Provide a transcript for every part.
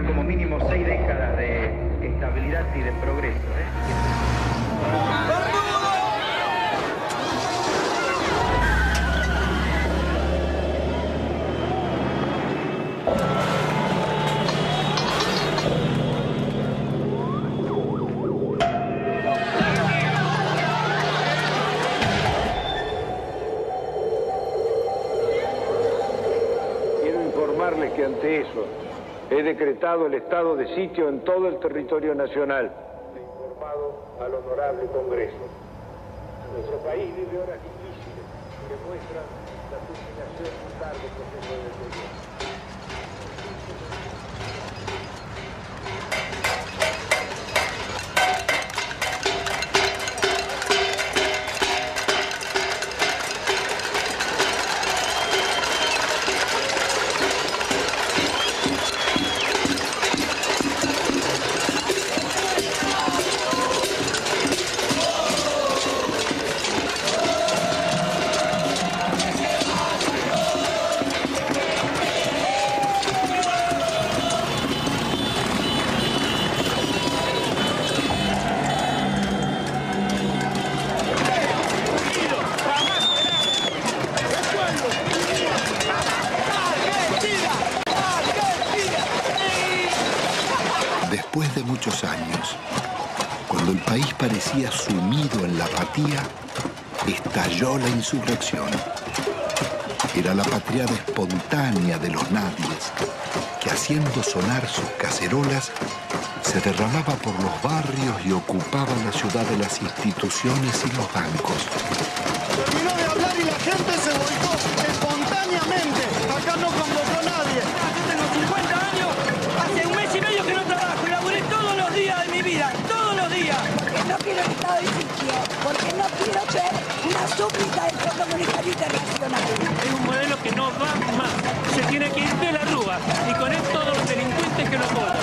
como mínimo 6 décadas de estabilidad y de progreso, Que ante eso he decretado el estado de sitio en todo el territorio nacional. He informado al honorable Congreso. Nuestro país vive horas difíciles que muestran la culminación de un largo proceso de deterioro. Después de muchos años, cuando el país parecía sumido en la apatía, estalló la insurrección. Era la patriada espontánea de los nadies, que haciendo sonar sus cacerolas, se derramaba por los barrios y ocupaba la ciudad de las instituciones y los bancos. Terminó de hablar y la gente se volcó espontáneamente. Acá no convocó nadie. Yo tengo 50 años, hace un mes y medio que no trabajo y laburé todos los días de mi vida, todos los días. Porque no quiero el estado de sitio, porque no quiero ser una súplica del Fondo Monetario Internacional. Es un modelo que no va más, se tiene que ir de la Rúa y con él todos los delincuentes que lo apoyan.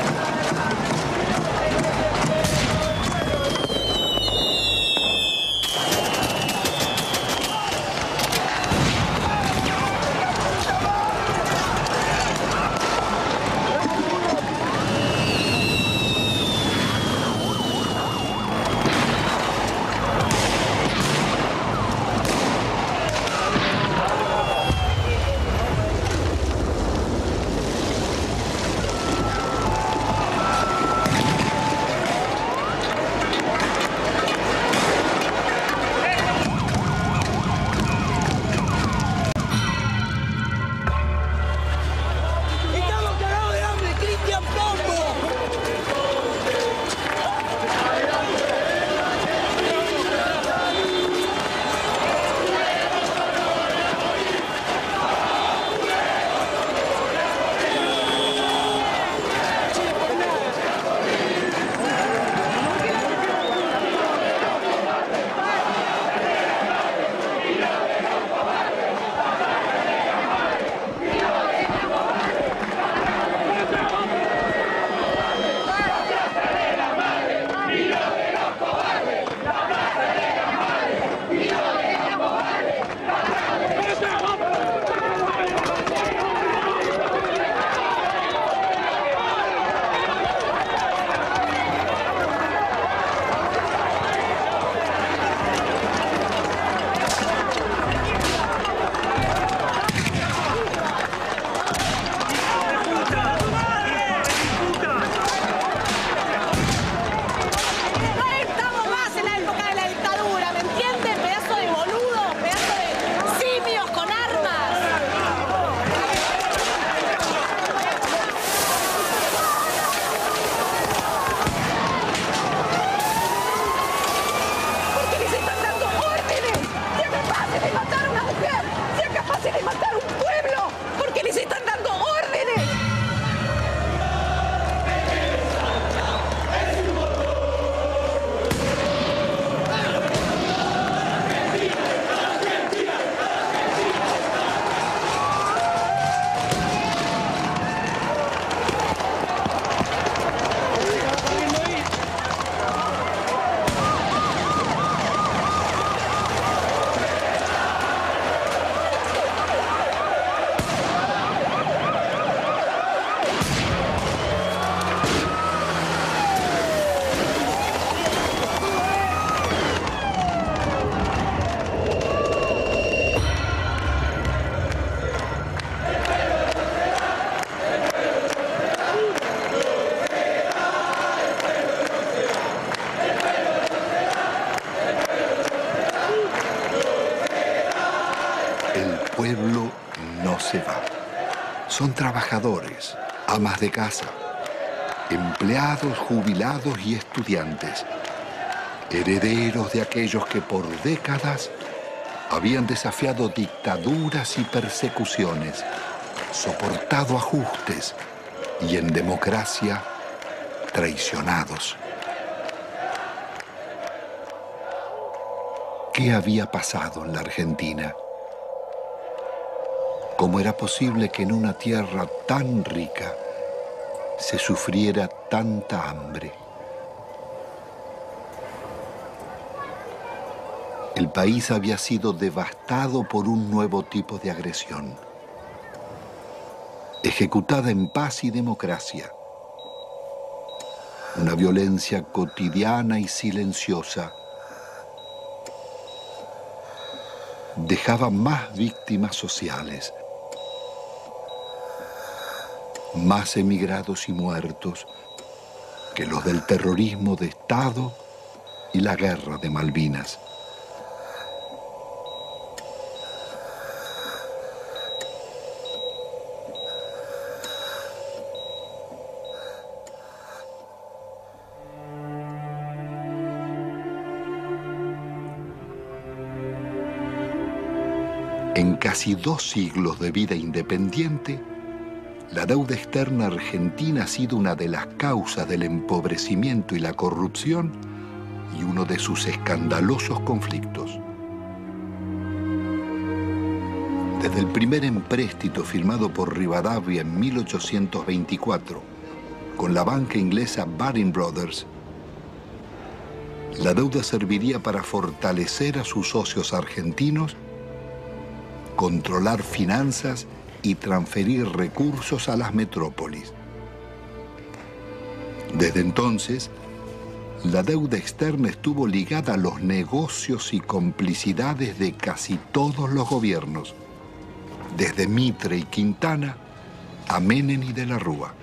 El pueblo no se va. Son trabajadores, amas de casa, empleados, jubilados y estudiantes, herederos de aquellos que por décadas habían desafiado dictaduras y persecuciones, soportado ajustes y en democracia traicionados. ¿Qué había pasado en la Argentina? ¿Cómo era posible que en una tierra tan rica se sufriera tanta hambre? El país había sido devastado por un nuevo tipo de agresión, ejecutada en paz y democracia. Una violencia cotidiana y silenciosa dejaba más víctimas sociales, más emigrados y muertos que los del terrorismo de Estado y la guerra de Malvinas. En casi 2 siglos de vida independiente, la deuda externa argentina ha sido una de las causas del empobrecimiento y la corrupción y uno de sus escandalosos conflictos. Desde el primer empréstito firmado por Rivadavia en 1824 con la banca inglesa Baring Brothers, la deuda serviría para fortalecer a sus socios argentinos, controlar finanzas y transferir recursos a las metrópolis. Desde entonces, la deuda externa estuvo ligada a los negocios y complicidades de casi todos los gobiernos, desde Mitre y Quintana a Menem y de la Rúa.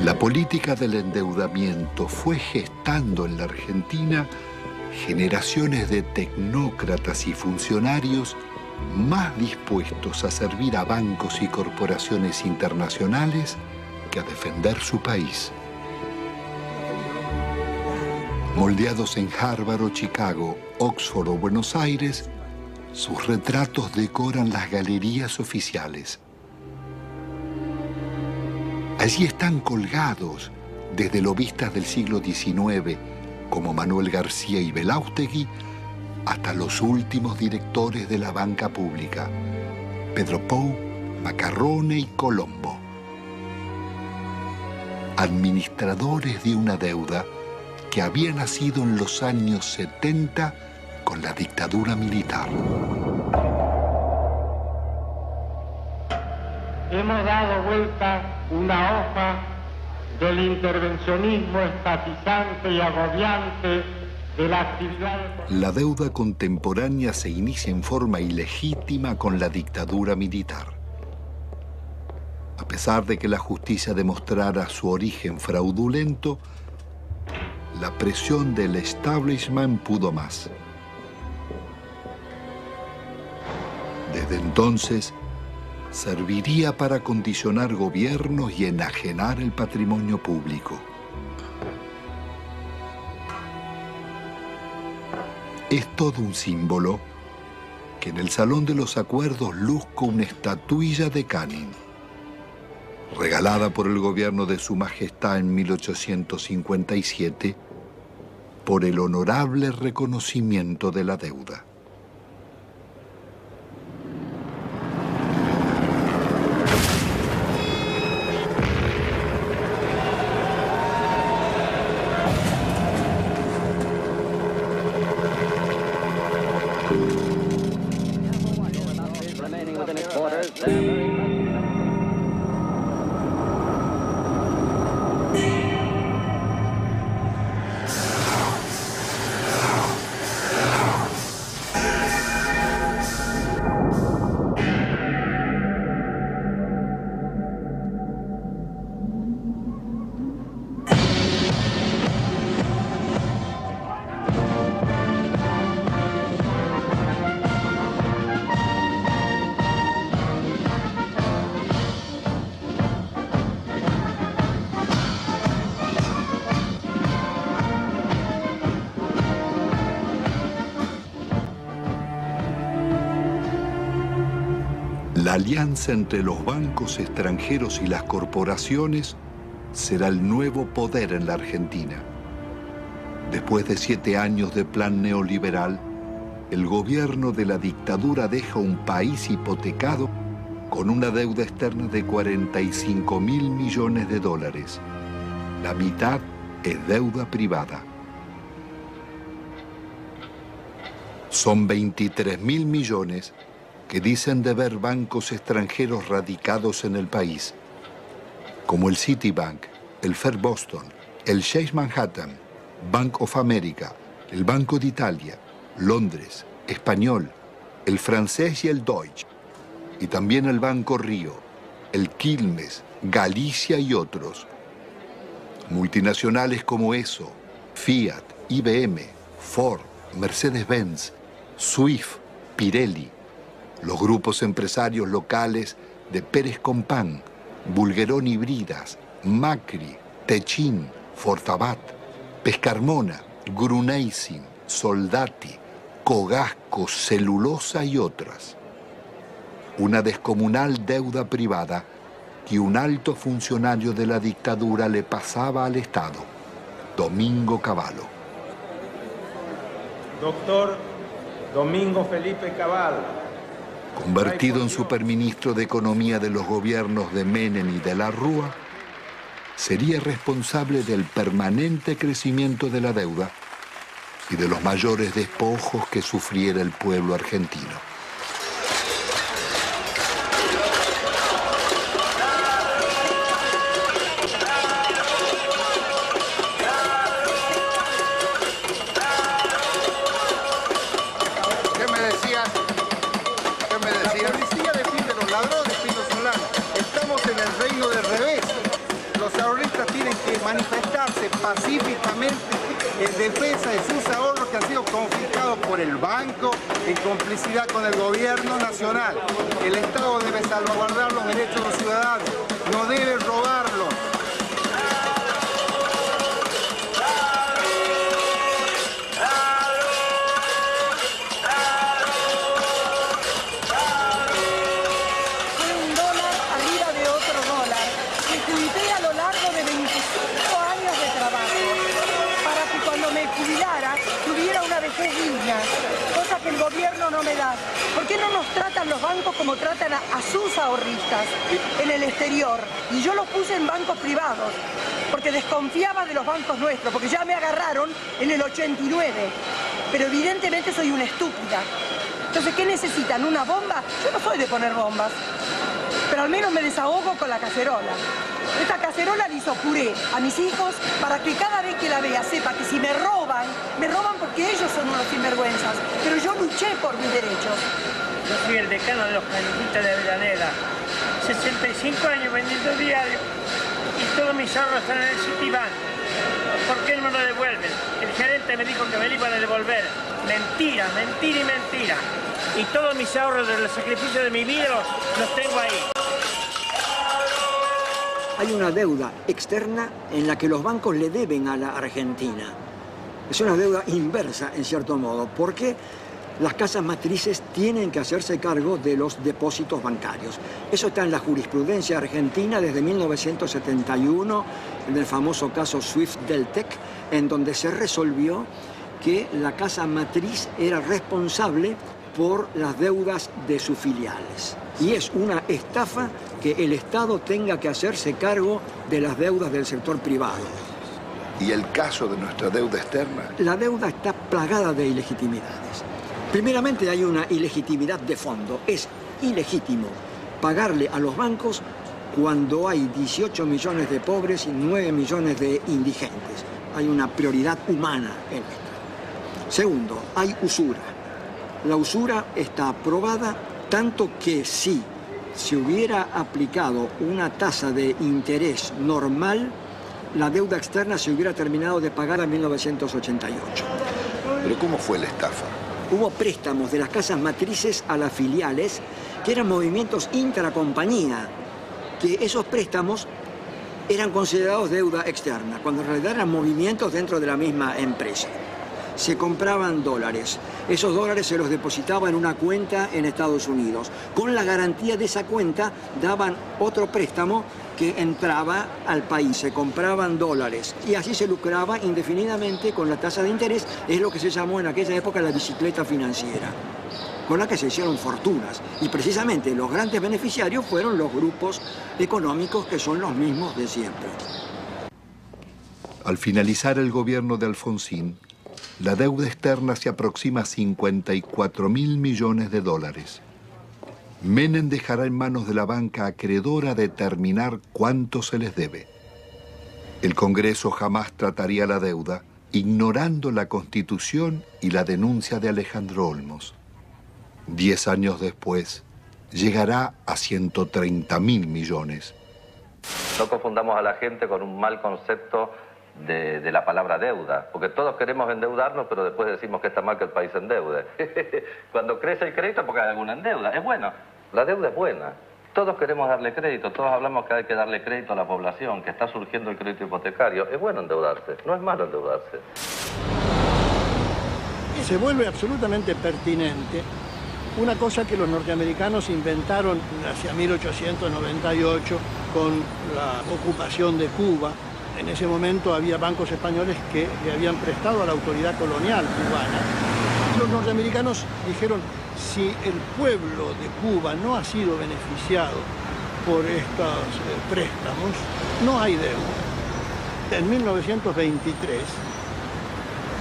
La política del endeudamiento fue gestando en la Argentina generaciones de tecnócratas y funcionarios más dispuestos a servir a bancos y corporaciones internacionales que a defender su país. Moldeados en Harvard o Chicago, Oxford o Buenos Aires, sus retratos decoran las galerías oficiales. Allí están colgados desde lobistas del siglo XIX, como Manuel García y Belaustegui, hasta los últimos directores de la banca pública, Pedro Pou, Macarrone y Colombo. Administradores de una deuda que había nacido en los años 70 con la dictadura militar. Hemos dado vuelta una hoja del intervencionismo estatizante y agobiante de la actividad. La deuda contemporánea se inicia en forma ilegítima con la dictadura militar. A pesar de que la justicia demostrara su origen fraudulento, la presión del establishment pudo más. Desde entonces, serviría para condicionar gobiernos y enajenar el patrimonio público. Es todo un símbolo que en el Salón de los Acuerdos luzca una estatuilla de Canning, regalada por el gobierno de Su Majestad en 1857 por el honorable reconocimiento de la deuda. alianza entre los bancos extranjeros y las corporaciones será el nuevo poder en la Argentina. Después de 7 años de plan neoliberal, el gobierno de la dictadura deja un país hipotecado con una deuda externa de 45.000 millones de dólares. La mitad es deuda privada. Son 23.000 millones que dicen deber bancos extranjeros radicados en el país, como el Citibank, el Fair Boston, el Chase Manhattan, Bank of America, el Banco de Italia, Londres, Español, el francés y el Deutsche, y también el Banco Río, el Quilmes, Galicia y otros. Multinacionales como ESO, Fiat, IBM, Ford, Mercedes-Benz, Swift, Pirelli, los grupos empresarios locales de Pérez Compán, Bulguerón y Bridas, Macri, Techin, Fortabat, Pescarmona, Gruneisin, Soldati, Cogasco, Celulosa y otras. Una descomunal deuda privada que un alto funcionario de la dictadura le pasaba al Estado, Domingo Cavallo. Doctor Domingo Felipe Cavallo. Convertido en superministro de Economía de los gobiernos de Menem y de la Rúa, sería responsable del permanente crecimiento de la deuda y de los mayores despojos que sufriera el pueblo argentino. ¿Qué me decías? La policía defiende a los ladrones, Pino Solano. Estamos en el reino del revés. Los ahorristas tienen que manifestarse pacíficamente en defensa de sus ahorros que han sido confiscados por el banco en complicidad con el gobierno nacional. El Estado debe salvaguardar los derechos de los ciudadanos, no debe robarlos. Cosa que el gobierno no me da. ¿Por qué no nos tratan los bancos como tratan a sus ahorristas en el exterior? Y yo los puse en bancos privados, porque desconfiaba de los bancos nuestros, porque ya me agarraron en el 89. Pero evidentemente soy una estúpida. Entonces, ¿qué necesitan? ¿Una bomba? Yo no soy de poner bombas, pero al menos me desahogo con la cacerola. Esta cacerola le hizo puré a mis hijos para que cada vez que la vea sepa que si me roban porque ellos son unos sinvergüenzas, pero yo luché por mis derechos. Yo soy el decano de los cañitas de Avellaneda, 65 años vendiendo diario y todos mis ahorros están en el Citibank. ¿Por qué no me lo devuelven? El gerente me dijo que me lo iban a devolver. Mentira, mentira y mentira. Y todos mis ahorros del sacrificio de mi vida los tengo ahí. Hay una deuda externa en la que los bancos le deben a la Argentina. Es una deuda inversa, en cierto modo, porque las casas matrices tienen que hacerse cargo de los depósitos bancarios. Eso está en la jurisprudencia argentina desde 1971, en el famoso caso Swift-Deltec, en donde se resolvió que la casa matriz era responsable por las deudas de sus filiales. Y es una estafa que el Estado tenga que hacerse cargo de las deudas del sector privado. ¿Y el caso de nuestra deuda externa? La deuda está plagada de ilegitimidades. Primeramente hay una ilegitimidad de fondo. Es ilegítimo pagarle a los bancos cuando hay 18 millones de pobres y 9 millones de indigentes. Hay una prioridad humana en esto. Segundo, hay usura. La usura está aprobada tanto que si se hubiera aplicado una tasa de interés normal, la deuda externa se hubiera terminado de pagar en 1988. ¿Pero cómo fue la estafa? Hubo préstamos de las casas matrices a las filiales, que eran movimientos intracompañía, que esos préstamos eran considerados deuda externa, cuando en realidad eran movimientos dentro de la misma empresa. se compraban dólares. Esos dólares se los depositaba en una cuenta en Estados Unidos. Con la garantía de esa cuenta daban otro préstamo que entraba al país, se compraban dólares y así se lucraba indefinidamente con la tasa de interés. Es lo que se llamó en aquella época la bicicleta financiera, con la que se hicieron fortunas. Y precisamente los grandes beneficiarios fueron los grupos económicos que son los mismos de siempre. Al finalizar el gobierno de Alfonsín, la deuda externa se aproxima a 54.000 millones de dólares. Menem dejará en manos de la banca acreedora determinar cuánto se les debe. El Congreso jamás trataría la deuda, ignorando la Constitución y la denuncia de Alejandro Olmos. 10 años después, llegará a 130.000 millones. No confundamos a la gente con un mal concepto de la palabra deuda, porque todos queremos endeudarnos, pero después decimos que está mal que el país se endeude. Cuando crece el crédito porque hay alguna deuda, es bueno, la deuda es buena. Todos queremos darle crédito, todos hablamos que hay que darle crédito a la población, que está surgiendo el crédito hipotecario. Es bueno endeudarse, no es malo endeudarse. Se vuelve absolutamente pertinente una cosa que los norteamericanos inventaron hacia 1898 con la ocupación de Cuba. En ese momento había bancos españoles que le habían prestado a la autoridad colonial cubana. Los norteamericanos dijeron, si el pueblo de Cuba no ha sido beneficiado por estos préstamos, no hay deuda. En 1923,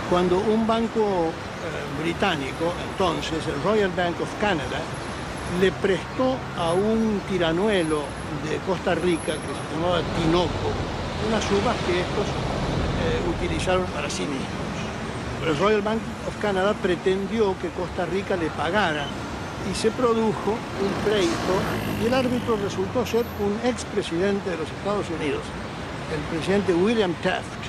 cuando un banco británico, entonces el Royal Bank of Canada, le prestó a un tiranuelo de Costa Rica que se llamaba Tinoco unas uvas que estos utilizaron para sí mismos. El Royal Bank of Canada pretendió que Costa Rica le pagara y se produjo un pleito y el árbitro resultó ser un expresidente de los Estados Unidos, el presidente William Taft.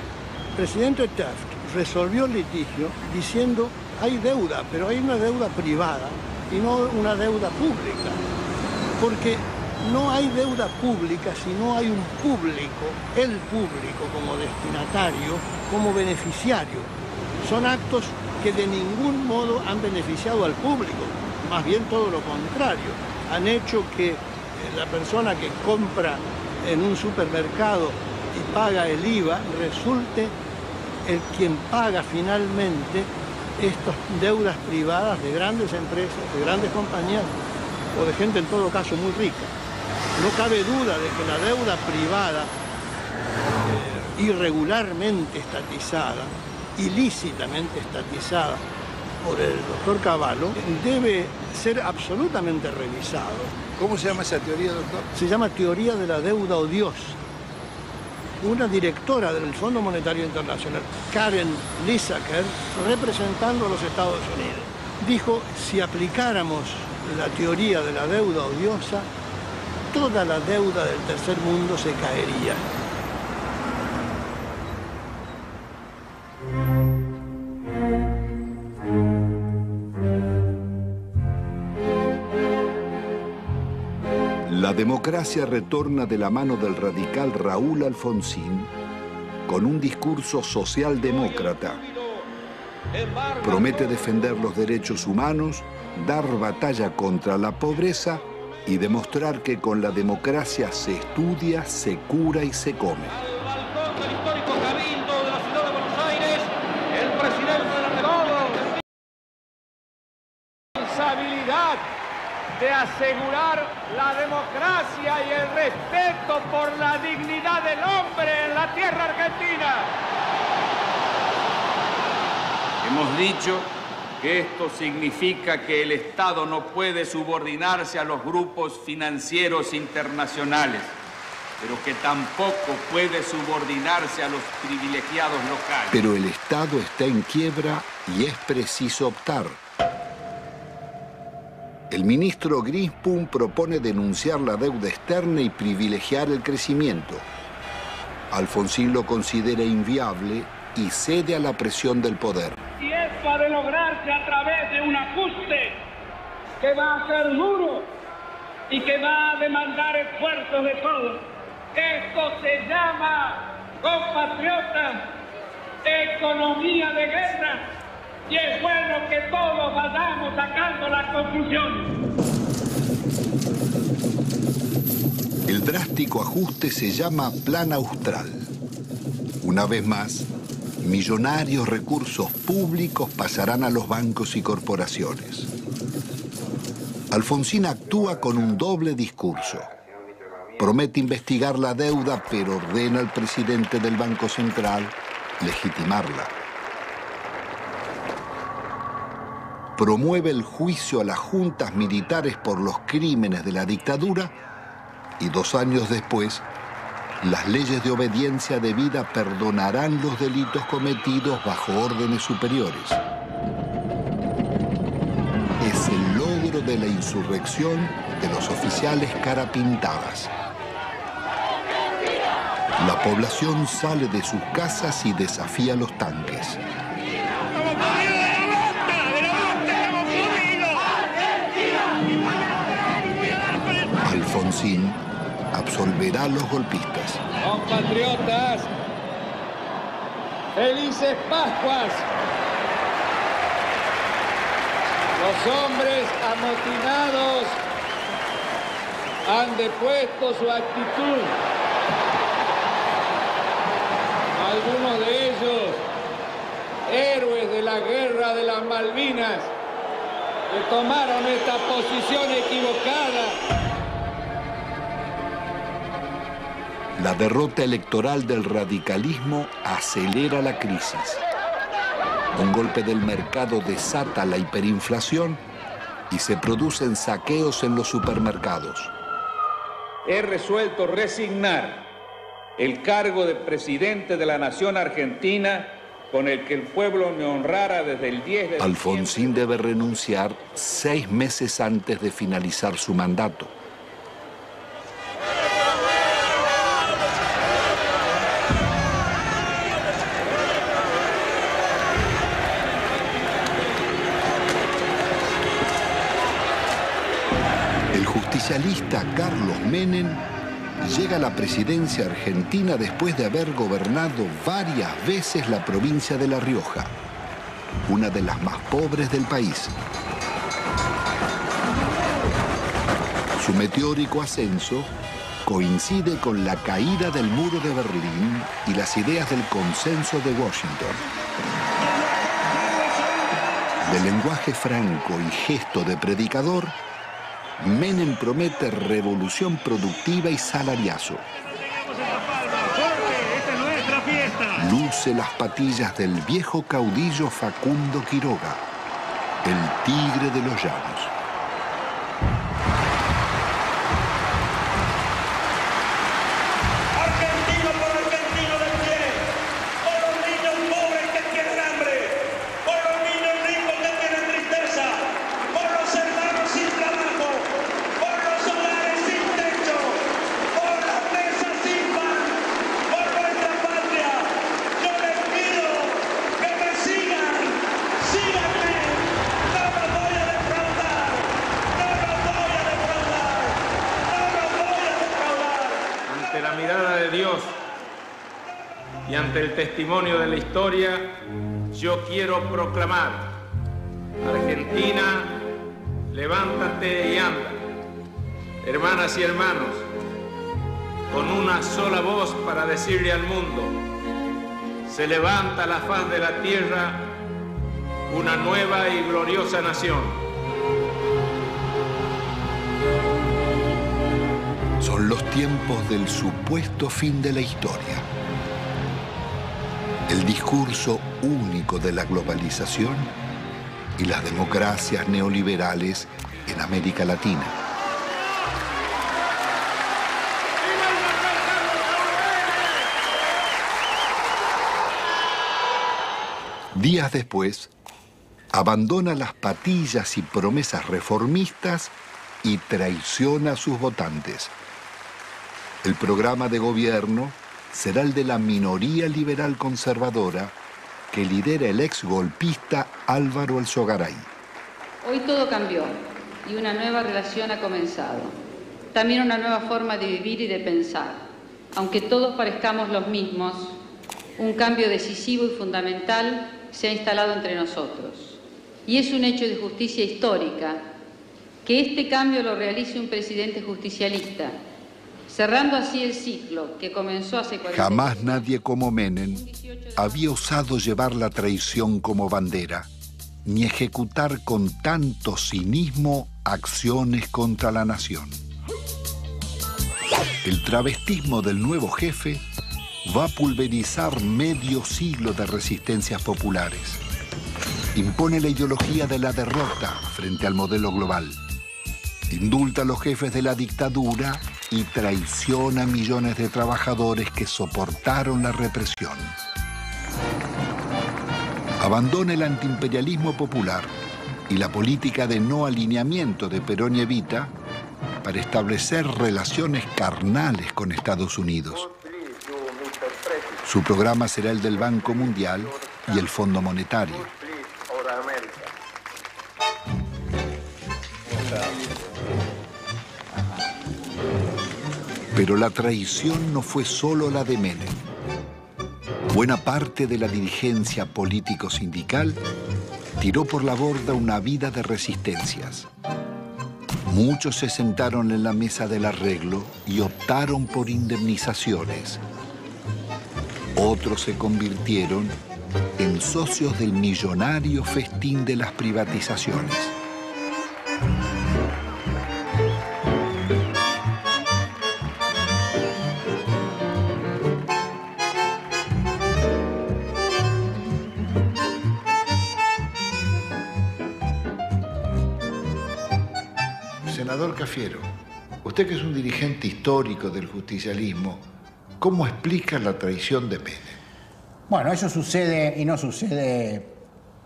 El presidente Taft resolvió el litigio diciendo hay deuda, pero hay una deuda privada y no una deuda pública, porque no hay deuda pública si no hay un público, el público como destinatario, como beneficiario. Son actos que de ningún modo han beneficiado al público, más bien todo lo contrario. Han hecho que la persona que compra en un supermercado y paga el IVA resulte el quien paga finalmente estas deudas privadas de grandes empresas, de grandes compañías o de gente en todo caso muy rica. No cabe duda de que la deuda privada irregularmente estatizada, ilícitamente estatizada por el doctor Cavallo, debe ser absolutamente revisado. ¿Cómo se llama esa teoría, doctor? Se llama teoría de la deuda odiosa. Una directora del Fondo Monetario Internacional, Karen Lissaker, representando a los Estados Unidos, dijo, si aplicáramos la teoría de la deuda odiosa, toda la deuda del tercer mundo se caería. La democracia retorna de la mano del radical Raúl Alfonsín con un discurso socialdemócrata. Promete defender los derechos humanos, dar batalla contra la pobreza y demostrar que con la democracia se estudia, se cura y se come. Al balcón del histórico Cabildo de la ciudad de Buenos Aires, el presidente de la República. Responsabilidad de asegurar la democracia y el respeto por la dignidad del hombre en la tierra argentina. Hemos dicho que esto significa que el Estado no puede subordinarse a los grupos financieros internacionales, pero que tampoco puede subordinarse a los privilegiados locales. Pero el Estado está en quiebra y es preciso optar. El ministro Grispum propone denunciar la deuda externa y privilegiar el crecimiento. Alfonsín lo considera inviable y cede a la presión del poder. Y esto ha de lograrse a través de un ajuste que va a ser duro y que va a demandar esfuerzos de todos. Esto se llama, compatriotas, economía de guerra. Y es bueno que todos vayamos sacando las conclusiones. El drástico ajuste se llama Plan Austral. Una vez más, millonarios recursos públicos pasarán a los bancos y corporaciones. Alfonsín actúa con un doble discurso. Promete investigar la deuda, pero ordena al presidente del Banco Central legitimarla. Promueve el juicio a las juntas militares por los crímenes de la dictadura y 2 años después, las leyes de obediencia debida perdonarán los delitos cometidos bajo órdenes superiores. Es el logro de la insurrección de los oficiales carapintadas. La población sale de sus casas y desafía los tanques. Alfonsín absolverá a los golpistas. Compatriotas, felices Pascuas. Los hombres amotinados han depuesto su actitud. Algunos de ellos, héroes de la guerra de las Malvinas, que tomaron esta posición equivocada. La derrota electoral del radicalismo acelera la crisis. Un golpe del mercado desata la hiperinflación y se producen saqueos en los supermercados. He resuelto resignar el cargo de presidente de la nación argentina con el que el pueblo me honrara desde el 10 de diciembre. Alfonsín debe renunciar 6 meses antes de finalizar su mandato. El justicialista Carlos Menem llega a la presidencia argentina después de haber gobernado varias veces la provincia de La Rioja, una de las más pobres del país. Su meteórico ascenso coincide con la caída del muro de Berlín y las ideas del consenso de Washington. De lenguaje franco y gesto de predicador, Menem promete revolución productiva y salariazo. Luce las patillas del viejo caudillo Facundo Quiroga, el tigre de los llanos. Argentino por argentino de pie, por los niños pobres que tienen hambre, por los niños ricos que tienen tristeza, por los hermanos sin trabajo, por los hogares sin techo, por las mesas sin pan, por nuestra patria. Yo les pido que me sigan, síganme, no los voy a defraudar, no los voy a defraudar, no los voy a defraudar. Ante la mirada de Dios y ante el testimonio de la historia, yo quiero proclamar: Argentina, levántate y anda. Hermanas y hermanos, con una sola voz para decirle al mundo: se levanta a la faz de la tierra una nueva y gloriosa nación. Son los tiempos del supuesto fin de la historia. El discurso único de la globalización y las democracias neoliberales en América Latina. Días después, abandona las patillas y promesas reformistas y traiciona a sus votantes. El programa de gobierno será el de la minoría liberal conservadora que lidera el ex golpista Álvaro Alzogaray. Hoy todo cambió y una nueva relación ha comenzado. También una nueva forma de vivir y de pensar. Aunque todos parezcamos los mismos, un cambio decisivo y fundamental se ha instalado entre nosotros. Y es un hecho de justicia histórica que este cambio lo realice un presidente justicialista, cerrando así el ciclo que comenzó hace 40 años. Jamás nadie como Menem había osado llevar la traición como bandera, ni ejecutar con tanto cinismo acciones contra la nación. El travestismo del nuevo jefe va a pulverizar medio siglo de resistencias populares. Impone la ideología de la derrota frente al modelo global. Indulta a los jefes de la dictadura y traiciona a millones de trabajadores que soportaron la represión. Abandona el antiimperialismo popular y la política de no alineamiento de Perón y Evita para establecer relaciones carnales con Estados Unidos. Su programa será el del Banco Mundial y el Fondo Monetario. Pero la traición no fue solo la de Menem. Buena parte de la dirigencia político-sindical tiró por la borda una vida de resistencias. Muchos se sentaron en la mesa del arreglo y optaron por indemnizaciones. Otros se convirtieron en socios del millonario festín de las privatizaciones. Senador Cafiero, usted que es un dirigente histórico del justicialismo, ¿cómo explica la traición de Menem? Bueno, eso sucede y no sucede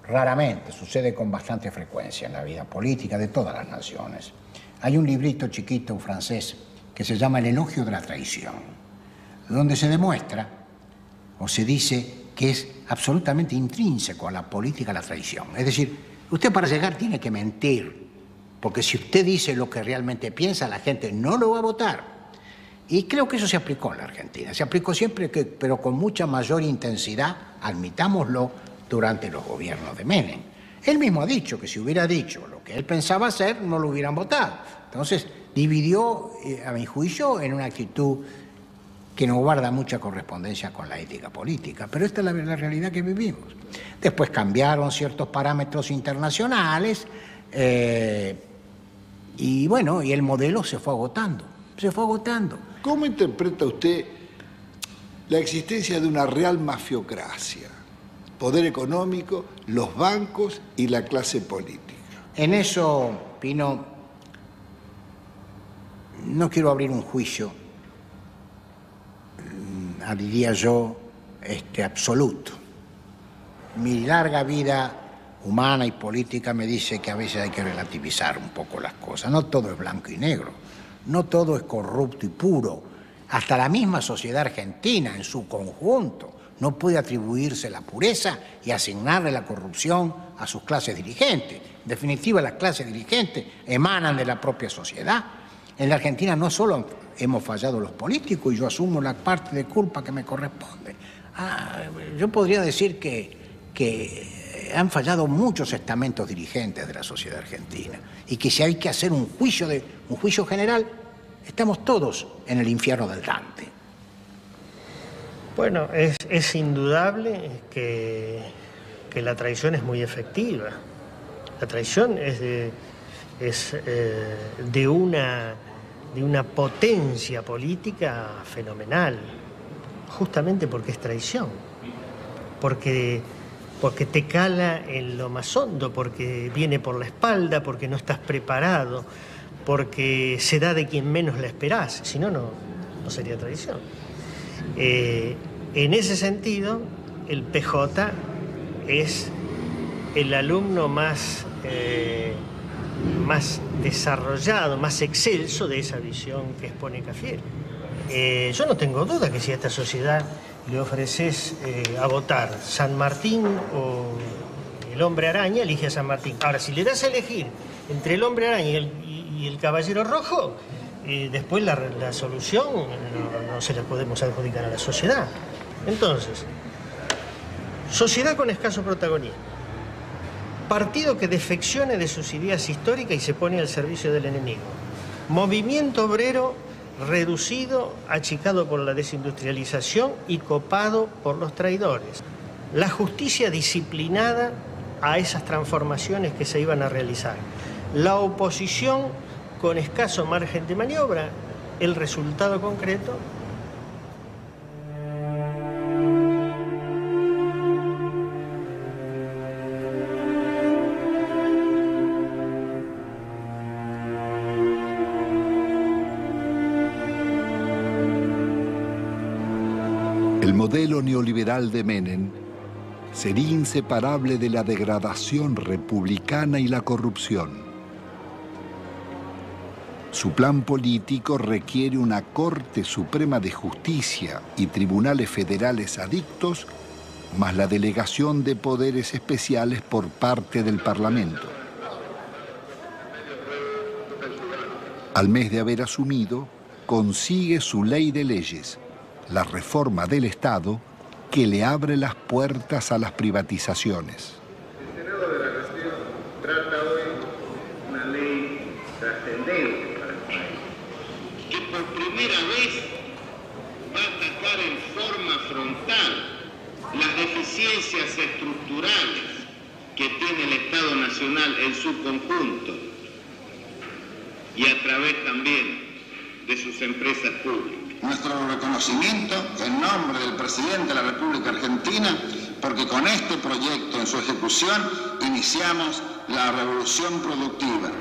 raramente, sucede con bastante frecuencia en la vida política de todas las naciones. Hay un librito chiquito francés que se llama El elogio de la traición, donde se demuestra o se dice que es absolutamente intrínseco a la política la traición. Es decir, usted para llegar tiene que mentir, porque si usted dice lo que realmente piensa, la gente no lo va a votar. Y creo que eso se aplicó en la Argentina. Se aplicó siempre, pero con mucha mayor intensidad, admitámoslo, durante los gobiernos de Menem. Él mismo ha dicho que si hubiera dicho lo que él pensaba hacer, no lo hubieran votado. Entonces, dividió, a mi juicio, en una actitud que no guarda mucha correspondencia con la ética política. Pero esta es la realidad que vivimos. Después cambiaron ciertos parámetros internacionales, y bueno, y el modelo se fue agotando. Se fue agotando. ¿Cómo interpreta usted la existencia de una real mafiocracia? Poder económico, los bancos y la clase política. En eso, Pino, no quiero abrir un juicio, diría yo, absoluto. Mi larga vida humana y política me dice que a veces hay que relativizar un poco las cosas. No todo es blanco y negro, no todo es corrupto y puro. Hasta la misma sociedad argentina en su conjunto no puede atribuirse la pureza y asignarle la corrupción a sus clases dirigentes. En definitiva, las clases dirigentes emanan de la propia sociedad. En la Argentina no solo hemos fallado los políticos, y yo asumo la parte de culpa que me corresponde. Yo podría decir que han fallado muchos estamentos dirigentes de la sociedad argentina y que si hay que hacer un juicio general, estamos todos en el infierno del Dante. Bueno, es indudable que la traición es muy efectiva. La traición es de una potencia política fenomenal, justamente porque es traición, porque te cala en lo más hondo, porque viene por la espalda, porque no estás preparado, porque se da de quien menos la esperás, si no, no sería traición. En ese sentido, el PJ es el alumno más desarrollado, más excelso de esa visión que expone Cafiero. Yo no tengo duda que si a esta sociedad le ofreces a votar San Martín o el Hombre Araña, elige a San Martín. Ahora, si le das a elegir entre el Hombre Araña y el Caballero Rojo, después la solución no se la podemos adjudicar a la sociedad. Entonces, Sociedad con escaso protagonismo. Partido que defeccione de sus ideas históricas y se pone al servicio del enemigo. Movimiento obrero reducido, achicado por la desindustrialización y copado por los traidores. La justicia disciplinada a esas transformaciones que se iban a realizar. La oposición con escaso margen de maniobra. El resultado concreto. El modelo neoliberal de Menem sería inseparable de la degradación republicana y la corrupción. Su plan político requiere una Corte Suprema de Justicia y tribunales federales adictos, más la delegación de poderes especiales por parte del Parlamento. Al mes de haber asumido, consigue su ley de leyes, la reforma del Estado, que le abre las puertas a las privatizaciones. El Senado de la Nación trata hoy una ley trascendente para el país, que por primera vez va a atacar en forma frontal las deficiencias estructurales que tiene el Estado Nacional en su conjunto y a través también de sus empresas públicas. Nuestro reconocimiento en nombre del presidente de la República Argentina, porque con este proyecto en su ejecución iniciamos la revolución productiva.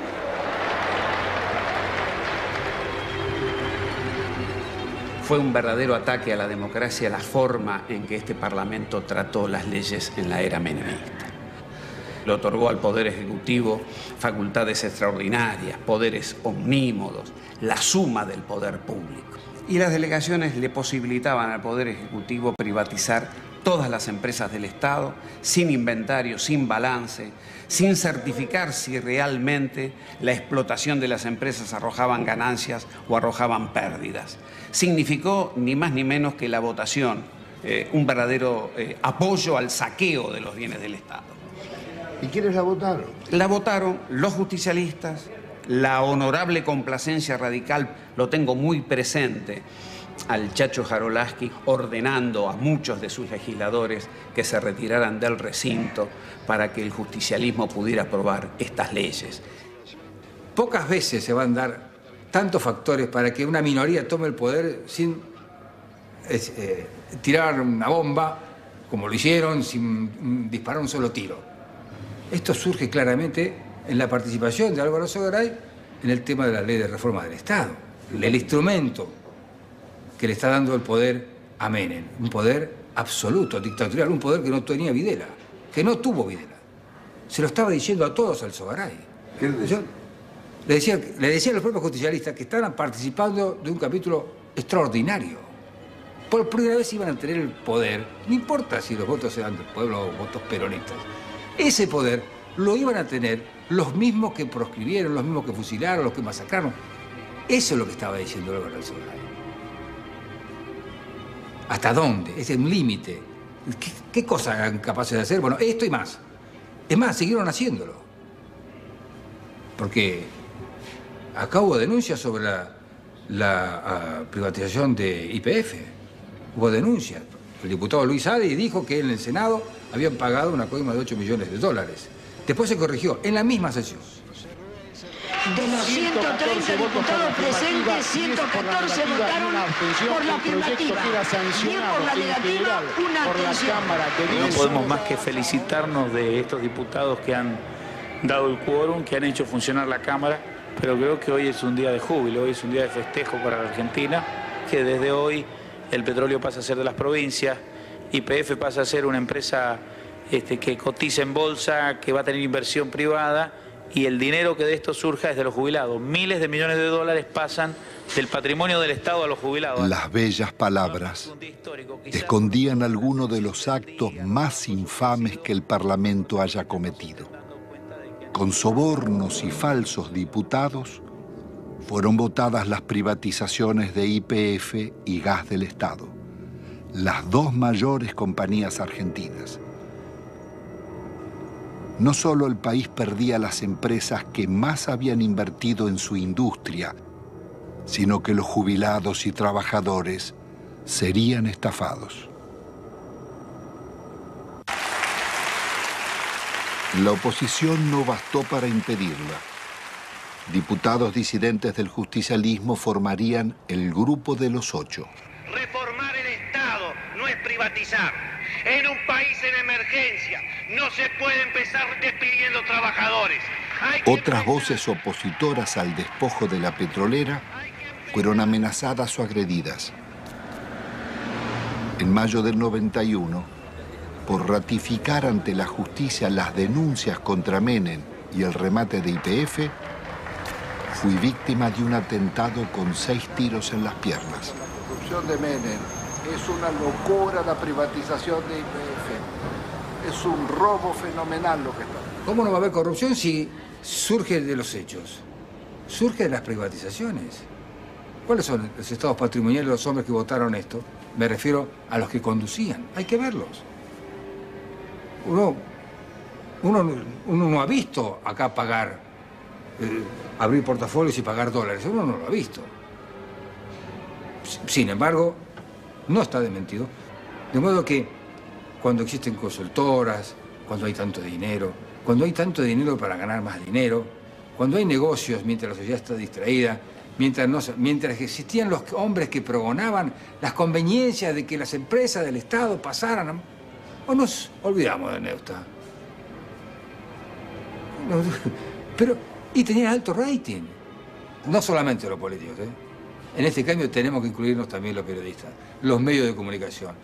Fue un verdadero ataque a la democracia la forma en que este Parlamento trató las leyes en la era menemista. Le otorgó al Poder Ejecutivo facultades extraordinarias, poderes omnímodos, la suma del poder público. Y las delegaciones le posibilitaban al Poder Ejecutivo privatizar todas las empresas del Estado, sin inventario, sin balance, sin certificar si realmente la explotación de las empresas arrojaban ganancias o arrojaban pérdidas. Significó ni más ni menos que la votación, un verdadero apoyo al saqueo de los bienes del Estado. ¿Y quiénes la votaron? La votaron los justicialistas, la honorable complacencia radical, lo tengo muy presente, al Chacho Jarolaski ordenando a muchos de sus legisladores que se retiraran del recinto para que el justicialismo pudiera aprobar estas leyes. Pocas veces se van a dar tantos factores para que una minoría tome el poder sin tirar una bomba, como lo hicieron, sin disparar un solo tiro. Esto surge claramente en la participación de Álvaro Sogaray en el tema de la ley de reforma del Estado. El instrumento que le está dando el poder a Menem, un poder absoluto, dictatorial, un poder que no tenía Videla, que no tuvo Videla. Se lo estaba diciendo a todos al Sogaray. Le decía a los propios justicialistas que estaban participando de un capítulo extraordinario. Por primera vez iban a tener el poder, no importa si los votos eran del pueblo o votos peronistas, ese poder lo iban a tener los mismos que proscribieron, los mismos que fusilaron, los que masacraron. Eso es lo que estaba diciendo Álvaro Sogaray. ¿Hasta dónde? Es un límite. ¿Qué cosas eran capaces de hacer? Bueno, esto y más. Es más, siguieron haciéndolo. Porque acá hubo denuncias sobre la privatización de YPF. Hubo denuncias. El diputado Luis Ade dijo que en el Senado habían pagado una coima de $8 millones. Después se corrigió en la misma sesión. De los 130 diputados presentes, 114 votaron por la afirmativa. Bien por la negativa, una abstención. No podemos más que felicitarnos de estos diputados que han dado el quórum, que han hecho funcionar la Cámara, pero creo que hoy es un día de júbilo, hoy es un día de festejo para la Argentina, que desde hoy el petróleo pasa a ser de las provincias, YPF pasa a ser una empresa que cotiza en bolsa, que va a tener inversión privada, y el dinero que de esto surja es de los jubilados. Miles de millones de dólares pasan del patrimonio del Estado a los jubilados. Las bellas palabras escondían algunos de los actos más infames que el Parlamento haya cometido. Con sobornos y falsos diputados fueron votadas las privatizaciones de YPF y Gas del Estado, las dos mayores compañías argentinas. no solo el país perdía las empresas que más habían invertido en su industria, sino que los jubilados y trabajadores serían estafados. La oposición no bastó para impedirla. Diputados disidentes del justicialismo formarían el Grupo de los Ocho. Reformar el Estado no es privatizar. En un país en emergencia no se puede empezar despidiendo trabajadores. Otras voces opositoras al despojo de la petrolera fueron amenazadas o agredidas. En mayo del 91, por ratificar ante la justicia las denuncias contra Menem y el remate de YPF, fui víctima de un atentado con 6 tiros en las piernas. La corrupción de Menem es una locura, la privatización de YPF. Es un robo fenomenal lo que está. ¿Cómo no va a haber corrupción si surge de los hechos? Surge de las privatizaciones. ¿Cuáles son los estados patrimoniales de los hombres que votaron esto? Me refiero a los que conducían. Hay que verlos. Uno no ha visto acá pagar, abrir portafolios y pagar dólares. Uno no lo ha visto. Sin embargo, no está desmentido. De modo que cuando existen consultoras, cuando hay tanto dinero para ganar más dinero, cuando hay negocios mientras la sociedad está distraída, mientras existían los hombres que pregonaban las conveniencias de que las empresas del Estado pasaran, o nos olvidamos de Neusta. Y tenían alto rating, no solamente los políticos, ¿eh? En este cambio tenemos que incluirnos también los periodistas, los medios de comunicación.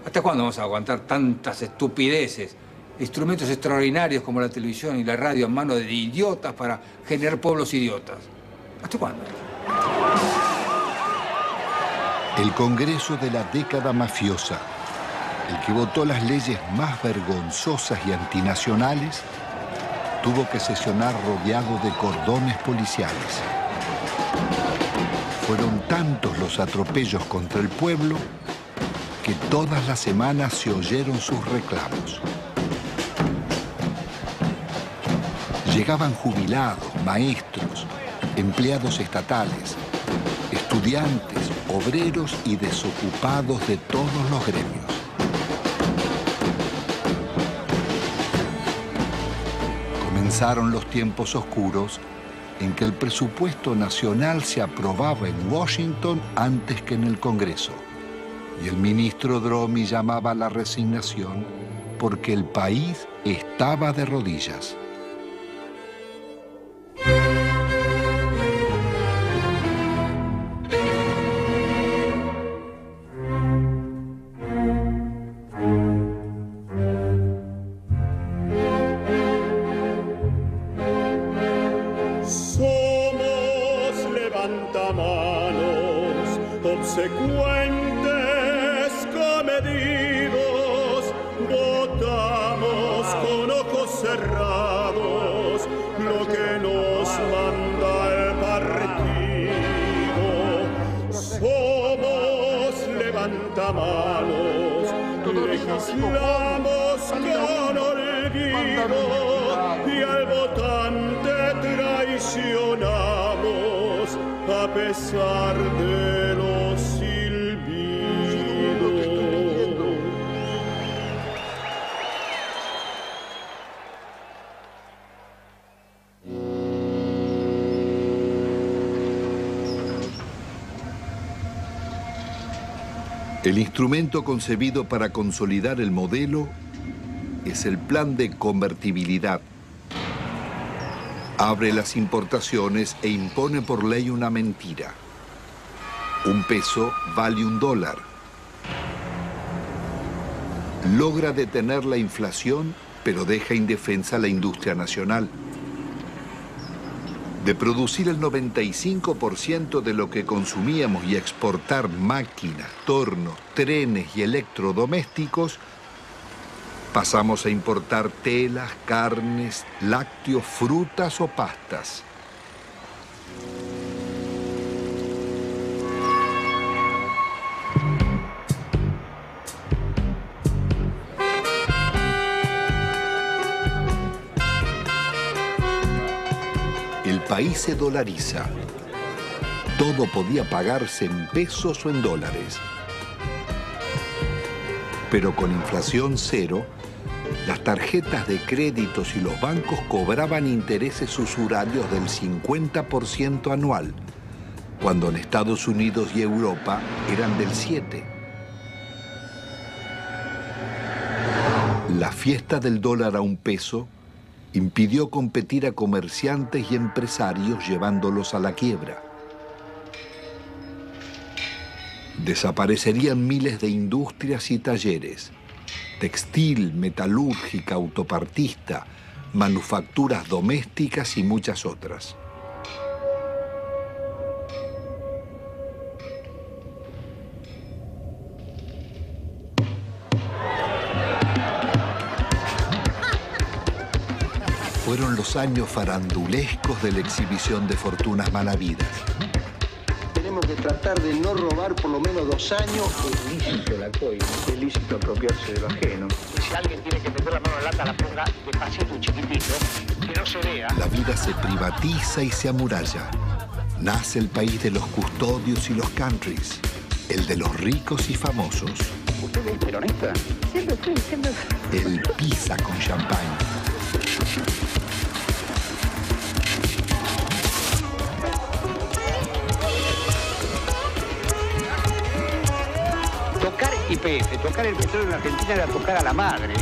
¿Hasta cuándo vamos a aguantar tantas estupideces? Instrumentos extraordinarios como la televisión y la radio en manos de idiotas para generar pueblos idiotas. ¿Hasta cuándo? El Congreso de la década mafiosa, el que votó las leyes más vergonzosas y antinacionales, tuvo que sesionar rodeado de cordones policiales. Fueron tantos los atropellos contra el pueblo que todas las semanas se oyeron sus reclamos. Llegaban jubilados, maestros, empleados estatales, estudiantes, obreros y desocupados de todos los gremios. Comenzaron los tiempos oscuros en que el presupuesto nacional se aprobaba en Washington antes que en el Congreso. Y el ministro Dromi llamaba a la resignación porque el país estaba de rodillas. Legislamos con olvido y al votante traicionamos a pesar de los silbidos. El instrumento concebido para consolidar el modelo es el plan de convertibilidad. Abre las importaciones e impone por ley una mentira. Un peso vale $1. Logra detener la inflación, pero deja indefensa la industria nacional. De producir el 95% de lo que consumíamos y exportar máquinas, tornos, trenes y electrodomésticos, pasamos a importar telas, carnes, lácteos, frutas o pastas. país se dolariza. Todo podía pagarse en pesos o en dólares. Pero con inflación cero, las tarjetas de créditos y los bancos cobraban intereses usurarios del 50% anual, cuando en Estados Unidos y Europa eran del 7%. La fiesta del dólar a un peso impidió competir a comerciantes y empresarios llevándolos a la quiebra. Desaparecerían miles de industrias y talleres, textil, metalúrgica, autopartista, manufacturas domésticas y muchas otras. Fueron los años farandulescos de la exhibición de fortunas malavidas. Tenemos que tratar de no robar por lo menos 2 años. Es lícito la coima, es lícito apropiarse de lo ajeno. Si alguien tiene que meter la mano en la lata, la ponga despacito, chiquitito, que no se vea. La vida se privatiza y se amuralla. Nace el país de los custodios y los countries, el de los ricos y famosos. ¿Usted es peronista? Siempre fui, siempre fui. El pizza con champán. Tocar YPF, tocar el petróleo en Argentina era tocar a la madre,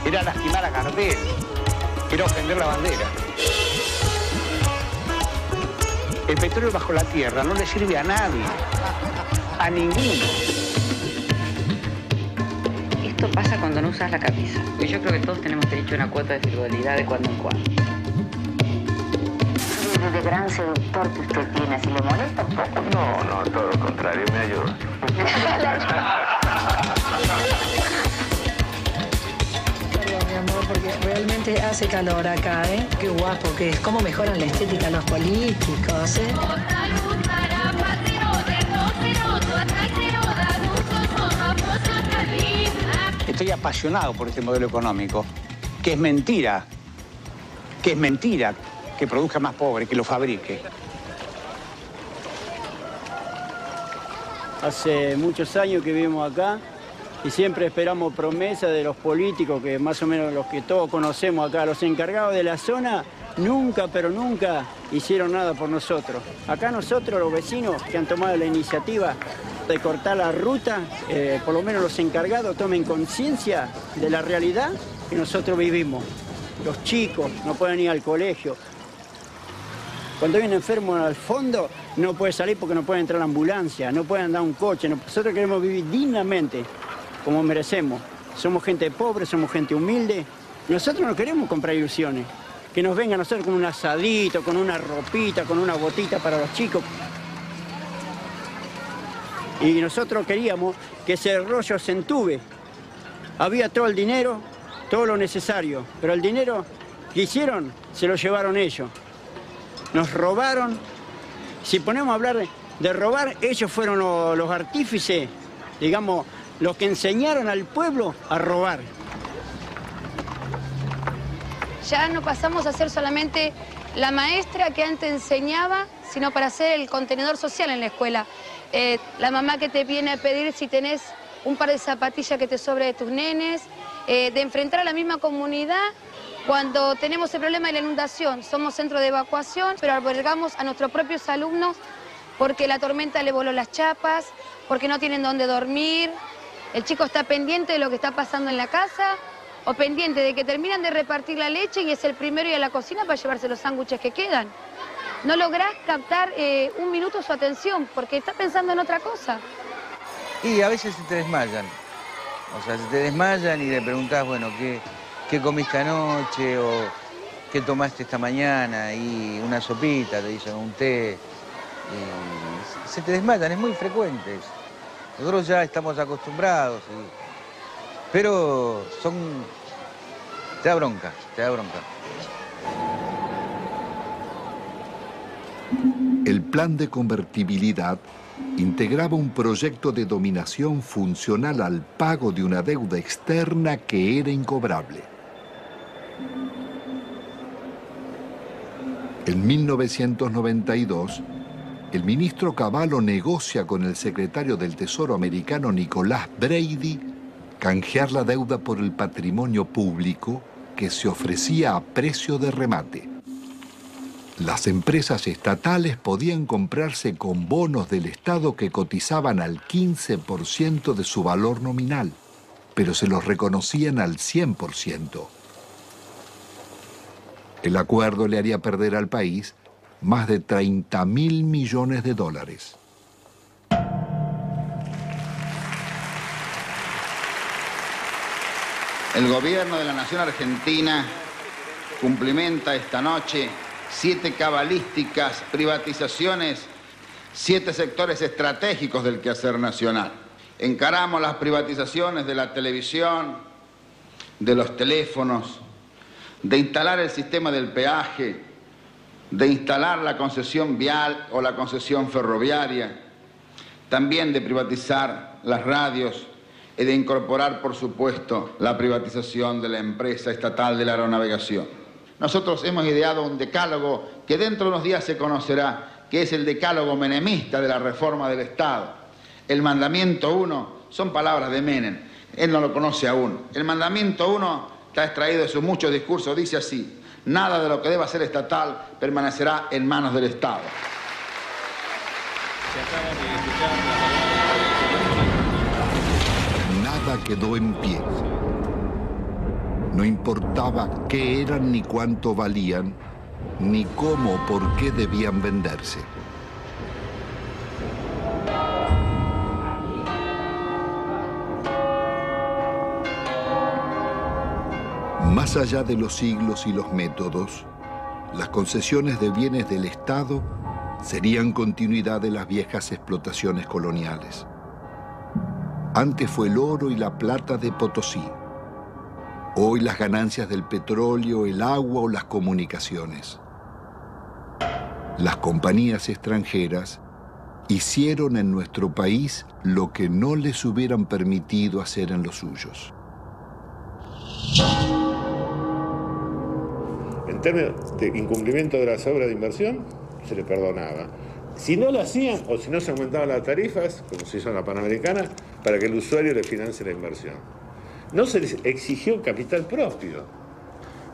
era lastimar a Gardel, era ofender la bandera. El petróleo bajo la tierra no le sirve a nadie, a ninguno. Esto pasa cuando no usas la cabeza. Y yo creo que todos tenemos derecho a una cuota de frivolidad de cuando en cuando. De gran seductor que usted tiene, ¿si le molesta un poco? No, todo lo contrario, me ayuda. Perdón, mi amor, porque realmente hace calor acá, ¿eh? Qué guapo que es. Cómo mejoran la estética los políticos, ¿eh? Estoy apasionado por este modelo económico, que es mentira, que produzca más pobre, que lo fabrique. Hace muchos años que vivimos acá y siempre esperamos promesas de los políticos, que más o menos los que todos conocemos acá, los encargados de la zona, nunca, pero nunca hicieron nada por nosotros. Acá nosotros, los vecinos que han tomado la iniciativa de cortar la ruta, por lo menos los encargados tomen conciencia de la realidad que nosotros vivimos. Los chicos no pueden ir al colegio. Cuando hay un enfermo al fondo, no puede salir porque no puede entrar a la ambulancia, no puede andar un coche. Nosotros queremos vivir dignamente, como merecemos. Somos gente pobre, somos gente humilde. Nosotros no queremos comprar ilusiones. Que nos vengan a nosotros con un asadito, con una ropita, con una botita para los chicos. Y nosotros queríamos que ese rollo se entube. Había todo el dinero, todo lo necesario, pero el dinero que hicieron se lo llevaron ellos. Nos robaron. Si ponemos a hablar de robar, ellos fueron los artífices, digamos, los que enseñaron al pueblo a robar. Ya no pasamos a ser solamente la maestra que antes enseñaba, sino para ser el contenedor social en la escuela. La mamá que te viene a pedir si tenés un par de zapatillas que te sobre de tus nenes, de enfrentar a la misma comunidad cuando tenemos el problema de la inundación. Somos centro de evacuación, pero albergamos a nuestros propios alumnos porque la tormenta le voló las chapas, porque no tienen dónde dormir. El chico está pendiente de lo que está pasando en la casa o pendiente de que terminan de repartir la leche y es el primero ir a la cocina para llevarse los sándwiches que quedan. No lográs captar un minuto su atención porque está pensando en otra cosa. Y a veces se te desmayan. O sea, se te desmayan y le preguntás, bueno, ¿qué comiste anoche? O ¿qué tomaste esta mañana? Y una sopita, te dicen un té. Y se te desmayan, es muy frecuente. Nosotros ya estamos acostumbrados. Pero te da bronca, te da bronca. El plan de convertibilidad integraba un proyecto de dominación funcional al pago de una deuda externa que era incobrable. En 1992, el ministro Cavallo negocia con el secretario del Tesoro americano Nicolás Brady canjear la deuda por el patrimonio público que se ofrecía a precio de remate. Las empresas estatales podían comprarse con bonos del Estado que cotizaban al 15% de su valor nominal, pero se los reconocían al 100%. El acuerdo le haría perder al país más de 30.000 millones de dólares. El gobierno de la Nación Argentina cumplimenta esta noche 7 cabalísticas privatizaciones, 7 sectores estratégicos del quehacer nacional. Encaramos las privatizaciones de la televisión, de los teléfonos, de instalar el sistema del peaje, de instalar la concesión vial o la concesión ferroviaria, también de privatizar las radios y de incorporar, por supuesto, la privatización de la empresa estatal de la aeronavegación. Nosotros hemos ideado un decálogo que dentro de unos días se conocerá, que es el decálogo menemista de la reforma del Estado. El mandamiento 1 son palabras de Menem, él no lo conoce aún. El mandamiento 1 está extraído de sus muchos discursos, dice así: nada de lo que deba ser estatal permanecerá en manos del Estado. Nada quedó en pie. No importaba qué eran ni cuánto valían, ni cómo o por qué debían venderse. Más allá de los siglos y los métodos, las concesiones de bienes del Estado serían continuidad de las viejas explotaciones coloniales. Antes fue el oro y la plata de Potosí. Hoy las ganancias del petróleo, el agua o las comunicaciones. Las compañías extranjeras hicieron en nuestro país lo que no les hubieran permitido hacer en los suyos. En términos de incumplimiento de las obras de inversión, se le perdonaba. Si no lo hacían o si no se aumentaban las tarifas, como se hizo en la Panamericana, para que el usuario le financie la inversión. No se les exigió capital propio.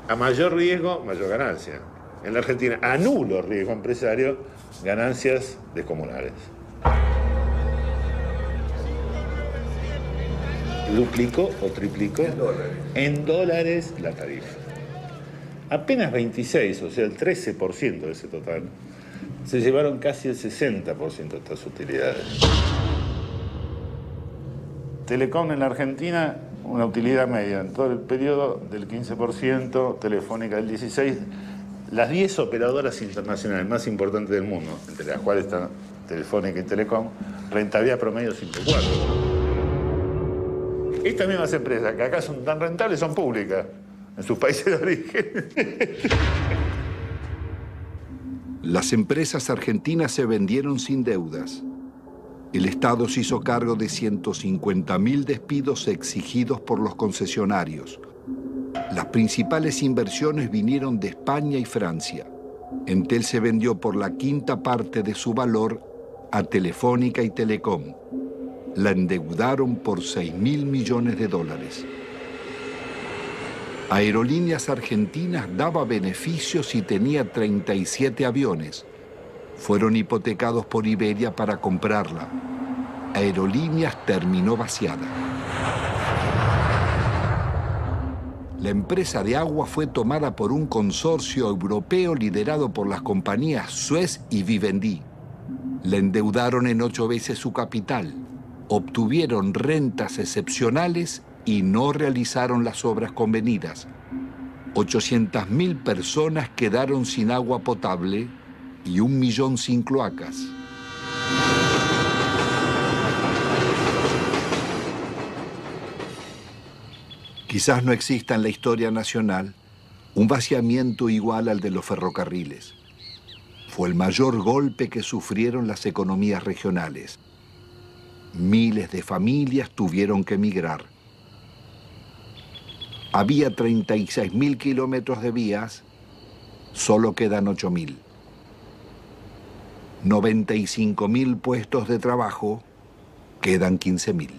A mayor riesgo, mayor ganancia. En la Argentina, a nulo riesgo empresario, ganancias descomunales. Duplicó o triplicó en dólares la tarifa. Apenas 26, o sea, el 13% de ese total, se llevaron casi el 60% de estas utilidades. Telecom en la Argentina, una utilidad media en todo el periodo del 15%, Telefónica del 16%, las 10 operadoras internacionales más importantes del mundo, entre las cuales están Telefónica y Telecom, rentabilidad promedio 5,4. Estas mismas empresas, que acá son tan rentables, son públicas en sus países de origen. Las empresas argentinas se vendieron sin deudas. El Estado se hizo cargo de 150.000 despidos exigidos por los concesionarios. Las principales inversiones vinieron de España y Francia. Entel se vendió por la quinta parte de su valor a Telefónica y Telecom. La endeudaron por 6.000 millones de dólares. Aerolíneas Argentinas daba beneficios y tenía 37 aviones. Fueron hipotecados por Iberia para comprarla. Aerolíneas terminó vaciada. La empresa de agua fue tomada por un consorcio europeo liderado por las compañías Suez y Vivendi. La endeudaron en 8 veces su capital. Obtuvieron rentas excepcionales y no realizaron las obras convenidas. 800.000 personas quedaron sin agua potable y 1 millón sin cloacas. Quizás no exista en la historia nacional un vaciamiento igual al de los ferrocarriles. Fue el mayor golpe que sufrieron las economías regionales. Miles de familias tuvieron que emigrar. Había 36.000 kilómetros de vías Solo quedan 8.000. 95.000 puestos de trabajo, quedan 15.000.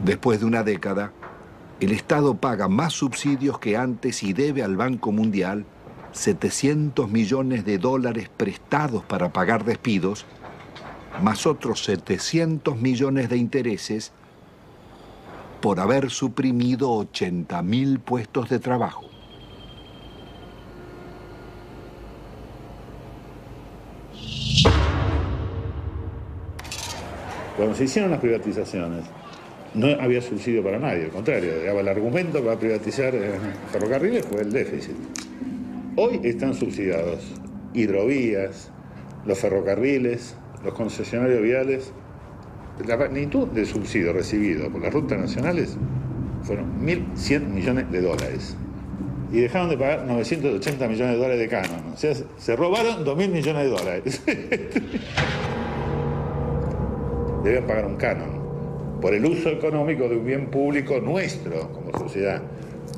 Después de una década, el Estado paga más subsidios que antes y debe al Banco Mundial 700 millones de dólares prestados para pagar despidos, más otros 700 millones de intereses por haber suprimido 80.000 puestos de trabajo. Cuando se hicieron las privatizaciones, no había subsidio para nadie, al contrario, el argumento para privatizar ferrocarriles fue el déficit. Hoy están subsidiados hidrovías, los ferrocarriles, los concesionarios viales. La magnitud de subsidio recibido por las rutas nacionales fueron 1.100 millones de dólares. Y dejaron de pagar 980 millones de dólares de canon. O sea, se robaron 2.000 millones de dólares. Deben pagar un canon por el uso económico de un bien público nuestro como sociedad.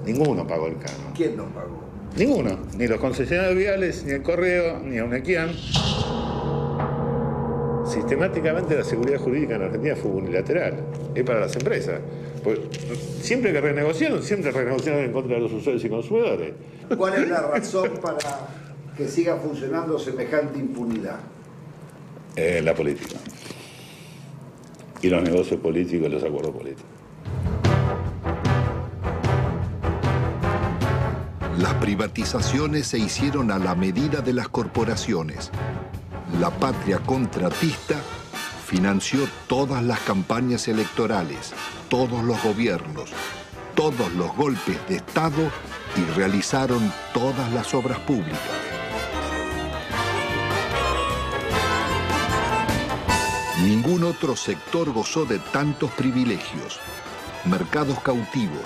Ninguno pagó el canon. ¿Quién no pagó? Ninguno. Ni los concesionarios viales, ni el Correo, ni Unequian. Sistemáticamente la seguridad jurídica en Argentina fue unilateral. Es para las empresas. Pues, siempre que renegociaron en contra de los usuarios y consumidores. ¿Cuál es la razón para que siga funcionando semejante impunidad? La política. Y los negocios políticos y los acuerdos políticos. Las privatizaciones se hicieron a la medida de las corporaciones. La patria contratista financió todas las campañas electorales, todos los gobiernos, todos los golpes de Estado y realizaron todas las obras públicas. Ningún otro sector gozó de tantos privilegios, mercados cautivos,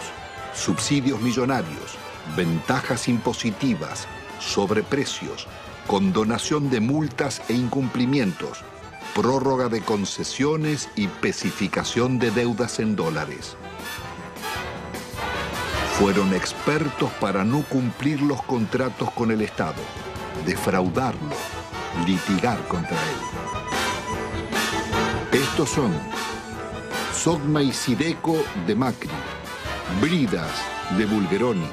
subsidios millonarios, ventajas impositivas, sobreprecios, condonación de multas e incumplimientos, prórroga de concesiones y especificación de deudas en dólares. Fueron expertos para no cumplir los contratos con el Estado, defraudarlo, litigar contra él. Estos son Sogma y Sideco de Macri, Bridas de Bulgeroni,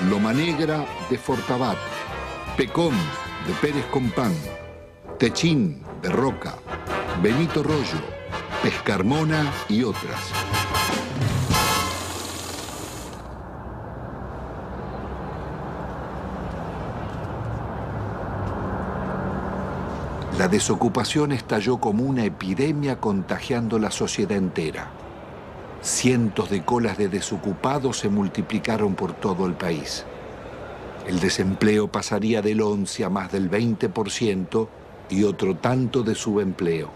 Loma Negra de Fortabat, Pecom de Pérez Compán, Techín de Roca, Benito Rollo, Pescarmona y otras. La desocupación estalló como una epidemia contagiando la sociedad entera. Cientos de colas de desocupados se multiplicaron por todo el país. El desempleo pasaría del 11 a más del 20% y otro tanto de subempleo.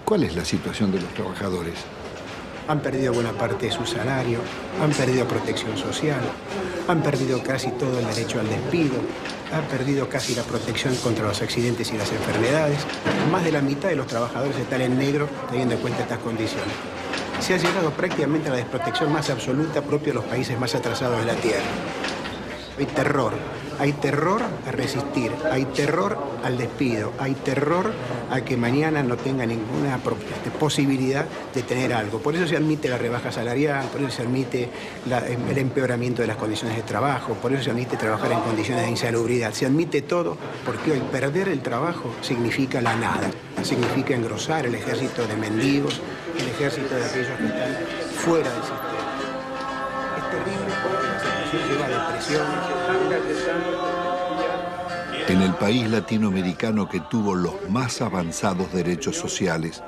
¿Cuál es la situación de los trabajadores? Han perdido buena parte de su salario, han perdido protección social, han perdido casi todo el derecho al despido, han perdido casi la protección contra los accidentes y las enfermedades. Más de la mitad de los trabajadores están en negro teniendo en cuenta estas condiciones. Se ha llegado prácticamente a la desprotección más absoluta propia de los países más atrasados de la Tierra. Hay terror a resistir, hay terror al despido, hay terror a que mañana no tenga ninguna posibilidad de tener algo. Por eso se admite la rebaja salarial, por eso se admite el empeoramiento de las condiciones de trabajo, por eso se admite trabajar en condiciones de insalubridad. Se admite todo porque hoy perder el trabajo significa la nada, significa engrosar el ejército de mendigos, el ejército de aquellos que están fuera del sistema. Es terrible porque la situación lleva a depresiones. En el país latinoamericano que tuvo los más avanzados derechos sociales,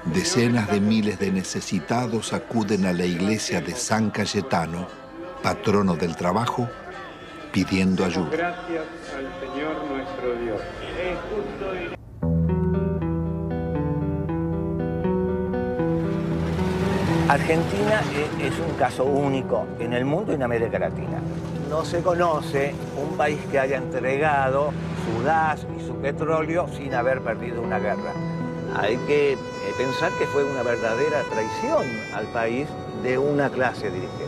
decenas de miles de necesitados acuden a la iglesia de San Cayetano, patrono del trabajo, pidiendo ayuda. Gracias al Señor nuestro Dios. Es justo y... Argentina es un caso único en el mundo y en América Latina. No se conoce un país que haya entregado su gas y su petróleo sin haber perdido una guerra. Hay que pensar que fue una verdadera traición al país de una clase dirigente.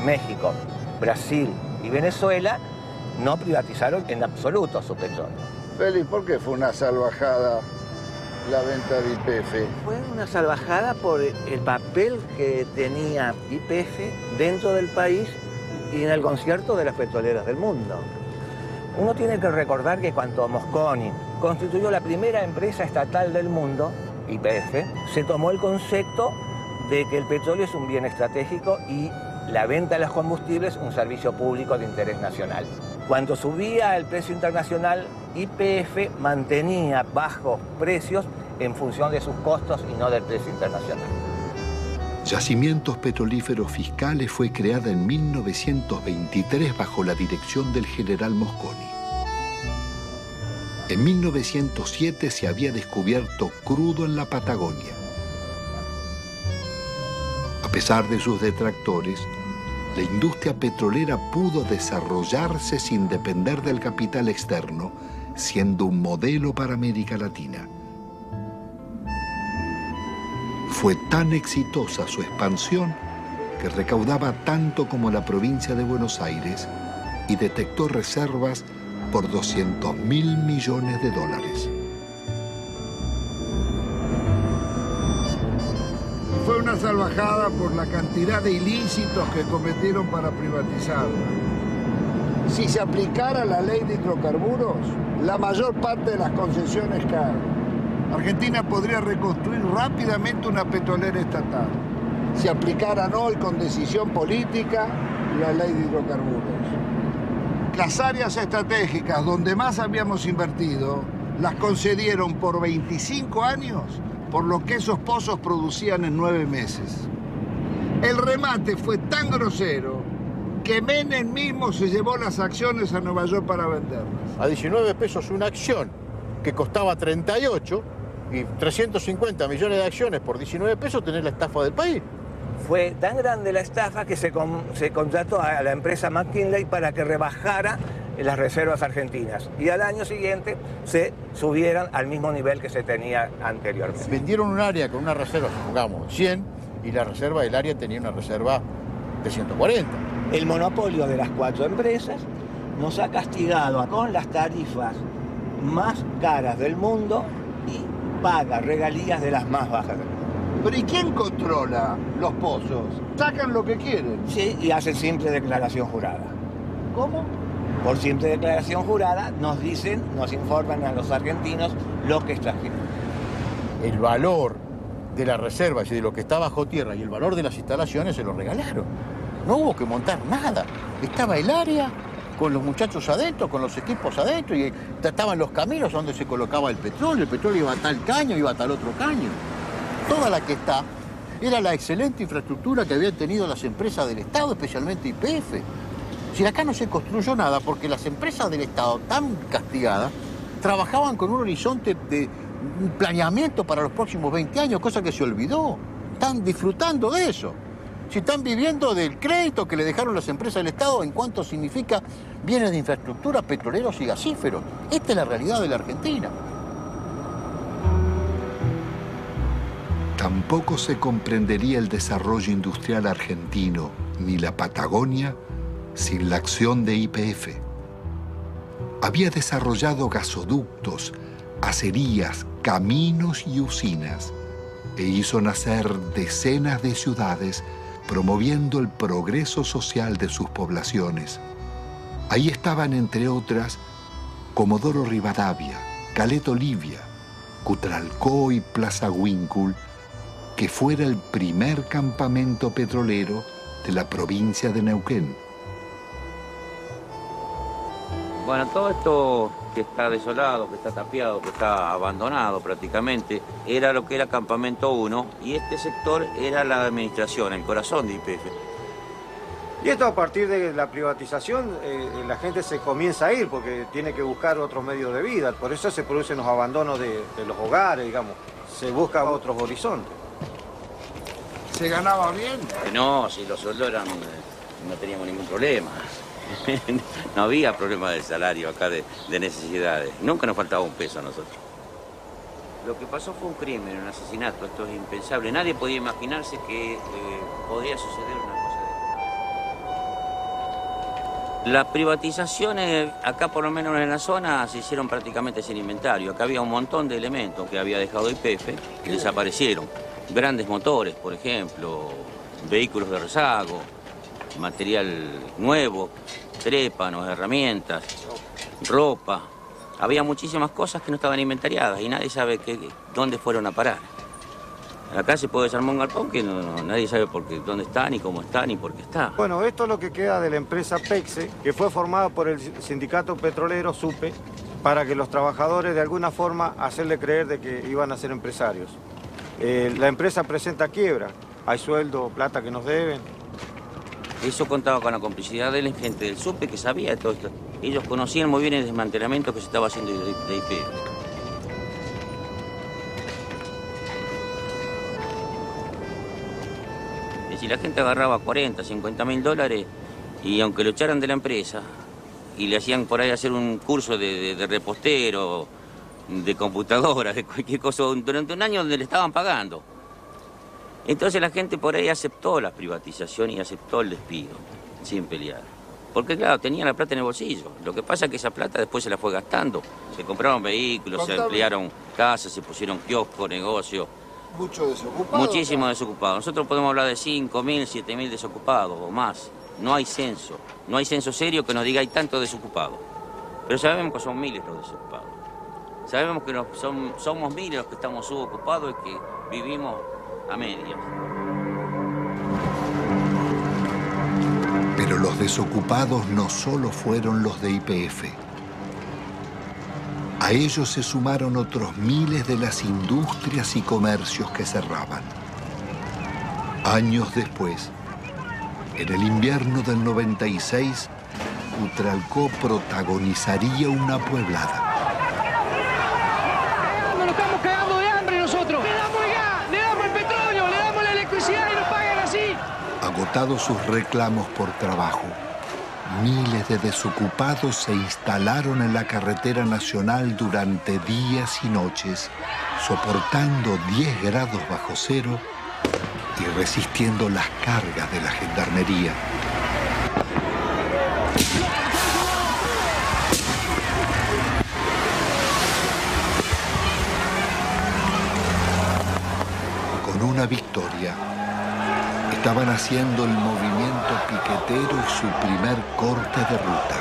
México, Brasil y Venezuela no privatizaron en absoluto su petróleo. Félix, ¿por qué fue una salvajada la venta de YPF? Fue una salvajada por el papel que tenía YPF dentro del país y en el concierto de las petroleras del mundo. Uno tiene que recordar que cuando Mosconi constituyó la primera empresa estatal del mundo, YPF, se tomó el concepto de que el petróleo es un bien estratégico y la venta de los combustibles un servicio público de interés nacional. Cuando subía el precio internacional, YPF mantenía bajos precios en función de sus costos y no del precio internacional. Yacimientos Petrolíferos Fiscales fue creada en 1923 bajo la dirección del general Mosconi. En 1907 se había descubierto crudo en la Patagonia. A pesar de sus detractores, la industria petrolera pudo desarrollarse sin depender del capital externo, siendo un modelo para América Latina. Fue tan exitosa su expansión que recaudaba tanto como la provincia de Buenos Aires y detectó reservas por $200.000 millones. Fue una salvajada por la cantidad de ilícitos que cometieron para privatizarla. Si se aplicara la ley de hidrocarburos, la mayor parte de las concesiones caen. Argentina podría reconstruir rápidamente una petrolera estatal si aplicaran hoy con decisión política la ley de hidrocarburos. Las áreas estratégicas donde más habíamos invertido las concedieron por 25 años por lo que esos pozos producían en 9 meses. El remate fue tan grosero que Menem mismo se llevó las acciones a Nueva York para venderlas. A 19 pesos una acción que costaba 38 y 350 millones de acciones por 19 pesos tenés la estafa del país. Fue tan grande la estafa que se contrató a la empresa McKinley para que rebajara las reservas argentinas y al año siguiente se subieran al mismo nivel que se tenía anteriormente. Vendieron un área con una reserva, supongamos, 100, y la reserva del área tenía una reserva de 140. El monopolio de las 4 empresas nos ha castigado con las tarifas más caras del mundo y paga regalías de las más bajas del mundo. ¿Pero y quién controla los pozos? Sacan lo que quieren. Sí, y hacen simple declaración jurada. ¿Cómo? Por simple declaración jurada nos dicen, nos informan a los argentinos lo que extrajeron. El valor de las reservas y de lo que está bajo tierra y el valor de las instalaciones se lo regalaron. No hubo que montar nada. Estaba el área con los muchachos adentro, con los equipos adentro, y estaban los caminos donde se colocaba el petróleo iba a tal caño, iba a tal otro caño. Toda la que está era la excelente infraestructura que habían tenido las empresas del Estado, especialmente YPF. Si acá no se construyó nada porque las empresas del Estado, tan castigadas, trabajaban con un horizonte de planeamiento para los próximos 20 años, cosa que se olvidó. Están disfrutando de eso. Si están viviendo del crédito que le dejaron las empresas del Estado en cuanto significa bienes de infraestructura, petroleros y gasíferos. Esta es la realidad de la Argentina. Tampoco se comprendería el desarrollo industrial argentino ni la Patagonia sin la acción de YPF. Había desarrollado gasoductos, acerías, caminos y usinas e hizo nacer decenas de ciudades promoviendo el progreso social de sus poblaciones. Ahí estaban, entre otras, Comodoro Rivadavia, Caleta Olivia, Cutralcó y Plaza Huíncul, que fuera el primer campamento petrolero de la provincia de Neuquén. Bueno, todo esto que está desolado, que está tapiado, que está abandonado prácticamente, era lo que era Campamento 1 y este sector era la administración, el corazón de YPF. Y esto a partir de la privatización, la gente se comienza a ir porque tiene que buscar otros medios de vida, por eso se producen los abandonos de los hogares, digamos, se buscan otros horizontes. ¿Se ganaba bien? No, si los sueldos eran, no teníamos ningún problema. No había problema de salario acá, de necesidades. Nunca nos faltaba un peso a nosotros. Lo que pasó fue un crimen, un asesinato. Esto es impensable. Nadie podía imaginarse que podría suceder una cosa Las privatizaciones, acá por lo menos en la zona, se hicieron prácticamente sin inventario. Acá había un montón de elementos que había dejado YPF que desaparecieron. Grandes motores, por ejemplo, vehículos de rezago, material nuevo, trépanos, herramientas, ropa. Había muchísimas cosas que no estaban inventariadas y nadie sabe dónde fueron a parar. Acá se puede desarmar un galpón que nadie sabe dónde está, ni cómo está, ni por qué está. Bueno, esto es lo que queda de la empresa PEXE, que fue formada por el sindicato petrolero SUPE, para que los trabajadores de alguna forma hacerle creer de que iban a ser empresarios. La empresa presenta quiebra, hay sueldo, plata que nos deben. Eso contaba con la complicidad de la gente del SUPE que sabía de todo esto. Ellos conocían muy bien el desmantelamiento que se estaba haciendo de YPF. Si la gente agarraba 40, 50 mil dólares y aunque lo echaran de la empresa y le hacían por ahí hacer un curso de repostero, de computadora, de cualquier cosa, durante un año donde le estaban pagando. Entonces la gente por ahí aceptó la privatización y aceptó el despido, sin pelear. Porque claro, tenía la plata en el bolsillo. Lo que pasa es que esa plata después se la fue gastando. Se compraron vehículos, se ampliaron casas, se pusieron kioscos, negocios. Mucho desocupado. Muchísimo desocupado. Nosotros podemos hablar de 5.000, 7.000 desocupados o más. No hay censo. No hay censo serio que nos diga hay tantos desocupados. Pero sabemos que son miles los desocupados. Sabemos que somos miles los que estamos subocupados y que vivimos a medias. Pero los desocupados no solo fueron los de YPF. A ellos se sumaron otros miles de las industrias y comercios que cerraban. Años después, en el invierno del 96, Utralcó protagonizaría una pueblada. Nos estamos cagando de hambre nosotros. Le damos el gas, le damos el petróleo, le damos la electricidad y nos pagan así. Agotados sus reclamos por trabajo, miles de desocupados se instalaron en la carretera nacional durante días y noches, soportando 10 grados bajo cero y resistiendo las cargas de la gendarmería. Con una victoria, estaban haciendo el movimiento piquetero y su primer corte de ruta.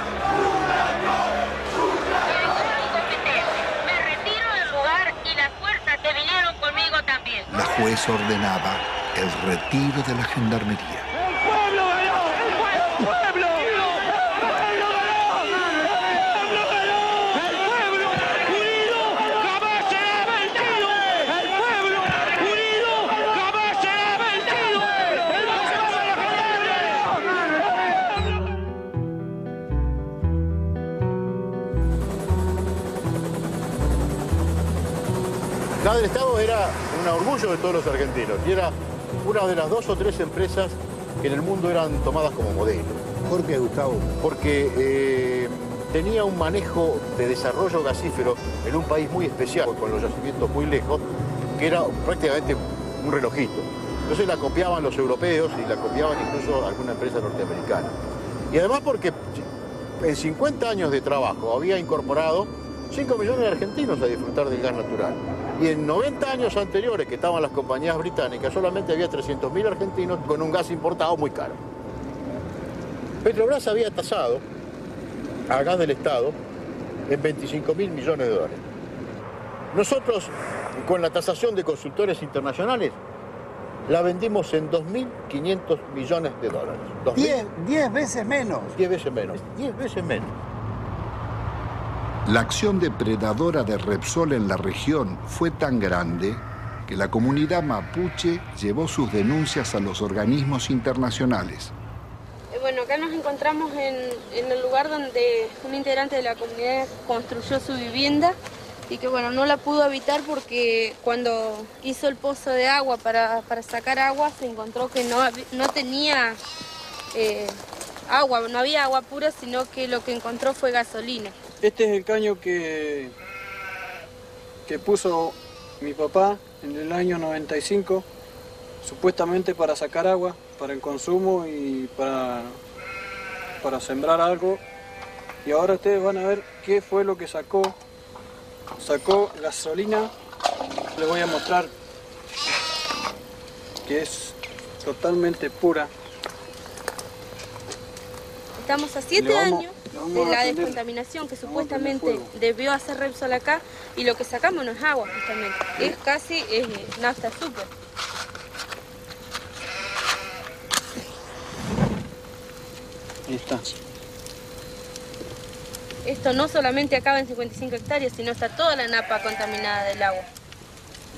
Me retiro del lugar y las fuerzas que vinieron conmigo también. La juez ordenaba el retiro de la gendarmería. ¡El pueblo ganó! ¡El pueblo! ¡El pueblo ganó! ¡El pueblo ganó! ¡El pueblo unido jamás será vencido! ¡El pueblo unido jamás será vencido! La del Estado era un orgullo de todos los argentinos y era una de las 2 o 3 empresas que en el mundo eran tomadas como modelo. ¿Por qué, Gustavo? Porque tenía un manejo de desarrollo gasífero en un país muy especial, con los yacimientos muy lejos, que era prácticamente un relojito. Entonces la copiaban los europeos y la copiaban incluso alguna empresa norteamericana. Y además porque en 50 años de trabajo había incorporado 5 millones de argentinos a disfrutar del gas natural. Y en 90 años anteriores, que estaban las compañías británicas, solamente había 300.000 argentinos con un gas importado muy caro. Petrobras había tasado a gas del Estado en 25.000 millones de dólares. Nosotros, con la tasación de consultores internacionales, la vendimos en 2.500 millones de dólares. 10 veces menos. 10 veces menos. 10 veces menos. La acción depredadora de Repsol en la región fue tan grande que la comunidad mapuche llevó sus denuncias a los organismos internacionales. Bueno, acá nos encontramos en el lugar donde un integrante de la comunidad construyó su vivienda y que bueno, no la pudo habitar porque cuando hizo el pozo de agua para sacar agua se encontró que no tenía agua, no había agua pura, sino que lo que encontró fue gasolina. Este es el caño que puso mi papá en el año 95, supuestamente para sacar agua, para el consumo y para para sembrar algo. Y ahora ustedes van a ver qué fue lo que sacó. Sacó gasolina. Les voy a mostrar que es totalmente pura. Estamos a 7 años de la descontaminación que supuestamente debió hacer Repsol acá, y lo que sacamos no es agua, justamente. Es casi nafta azúcar. Ahí está. Esto no solamente acaba en 55 hectáreas, sino está toda la napa contaminada del agua.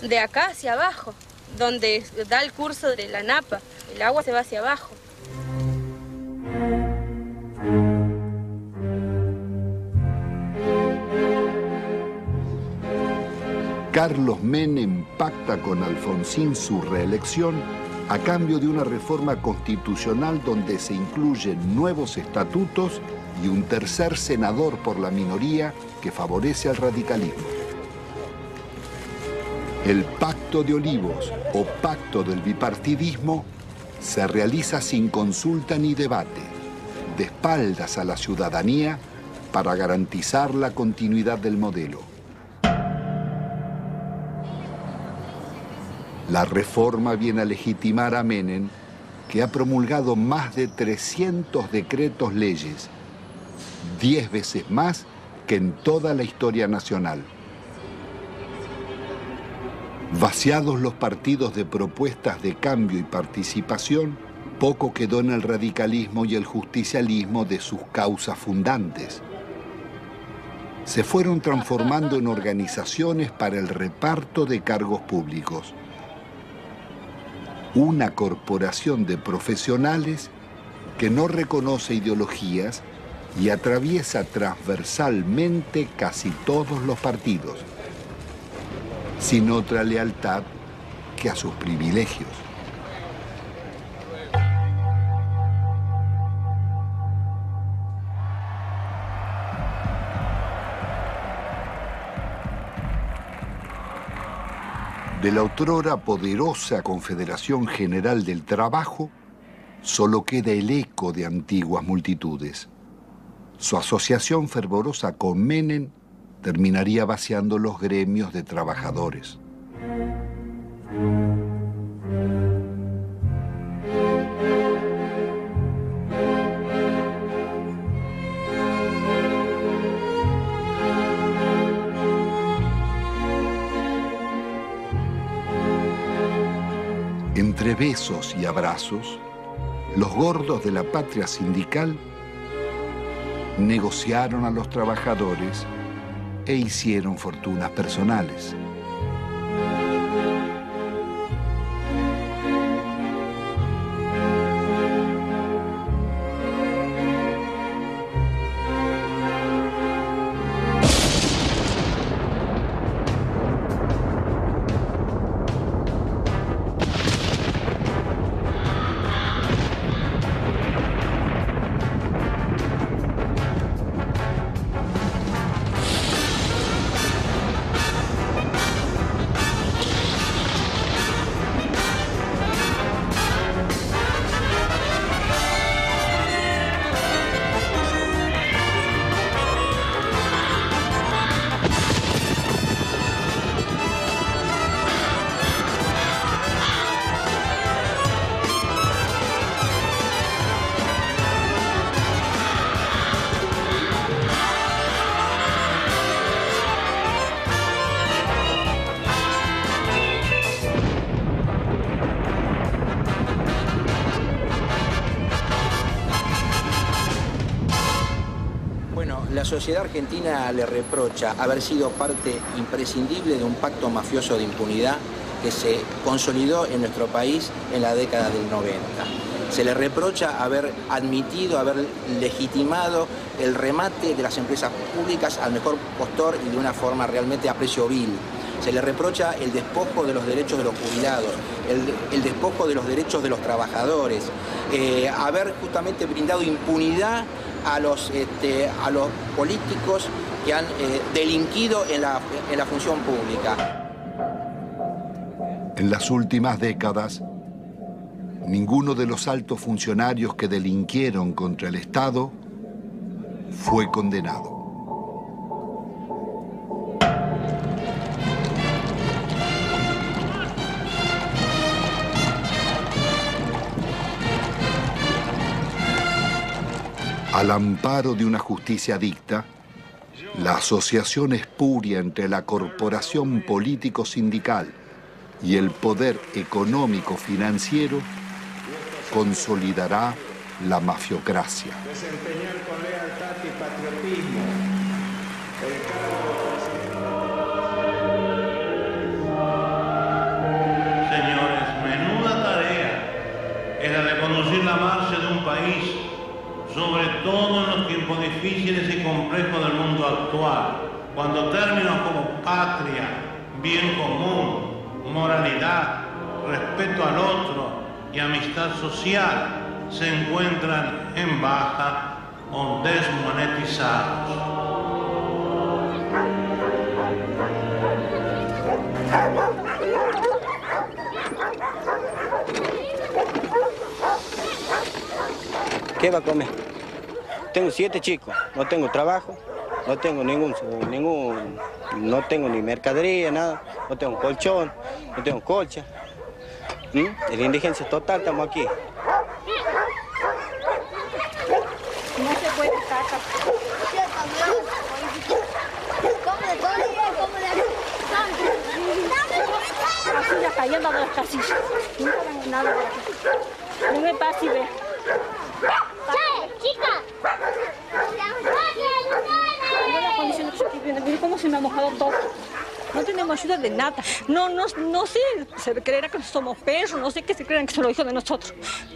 De acá hacia abajo, donde da el curso de la napa, el agua se va hacia abajo. Carlos Menem pacta con Alfonsín su reelección a cambio de una reforma constitucional donde se incluyen nuevos estatutos y un tercer senador por la minoría que favorece al radicalismo. El Pacto de Olivos o Pacto del Bipartidismo se realiza sin consulta ni debate, de espaldas a la ciudadanía para garantizar la continuidad del modelo. La reforma viene a legitimar a Menem, que ha promulgado más de 300 decretos leyes, 10 veces más que en toda la historia nacional. Vaciados los partidos de propuestas de cambio y participación, poco quedó en el radicalismo y el justicialismo de sus causas fundantes. Se fueron transformando en organizaciones para el reparto de cargos públicos. Una corporación de profesionales que no reconoce ideologías y atraviesa transversalmente casi todos los partidos, sin otra lealtad que a sus privilegios. De la otrora poderosa Confederación General del Trabajo, solo queda el eco de antiguas multitudes. Su asociación fervorosa con Menem terminaría vaciando los gremios de trabajadores. Entre besos y abrazos, los gordos de la patria sindical negociaron a los trabajadores e hicieron fortunas personales. La sociedad argentina le reprocha haber sido parte imprescindible de un pacto mafioso de impunidad que se consolidó en nuestro país en la década del 90. Se le reprocha haber admitido, haber legitimado el remate de las empresas públicas al mejor postor y de una forma realmente a precio vil. Se le reprocha el despojo de los derechos de los jubilados, el despojo de los derechos de los trabajadores, haber justamente brindado impunidad a los políticos que han delinquido en la función pública. En las últimas décadas, Ninguno de los altos funcionarios que delinquieron contra el Estado fue condenado. Al amparo de una justicia dicta, la asociación espuria entre la corporación político-sindical y el poder económico-financiero consolidará la mafiocracia. Desempeñar con lealtad y patriotismo Señores, menuda tarea es la de conducir la marcha de un país, sobre todo en los tiempos difíciles y complejos del mundo actual, cuando términos como patria, bien común, moralidad, respeto al otro y amistad social se encuentran en baja o desmonetizados. ¿Qué va a comer? Tengo 7 chicos, no tengo trabajo, no tengo no tengo ni mercadería, nada, no tengo colchón, no tengo colcha. En la indigencia total estamos aquí. No se puede estar acá. Así ya cayendo de las casillas. Nunca dan nada por aquí. No me pasa y ve. ¡Chica! Mira la condición que estoy viendo, mira cómo se me ha mojado todo. No tenemos ayuda de nada. No sé, se creerá que somos perros, no sé qué se creerán que son los hijos de nosotros.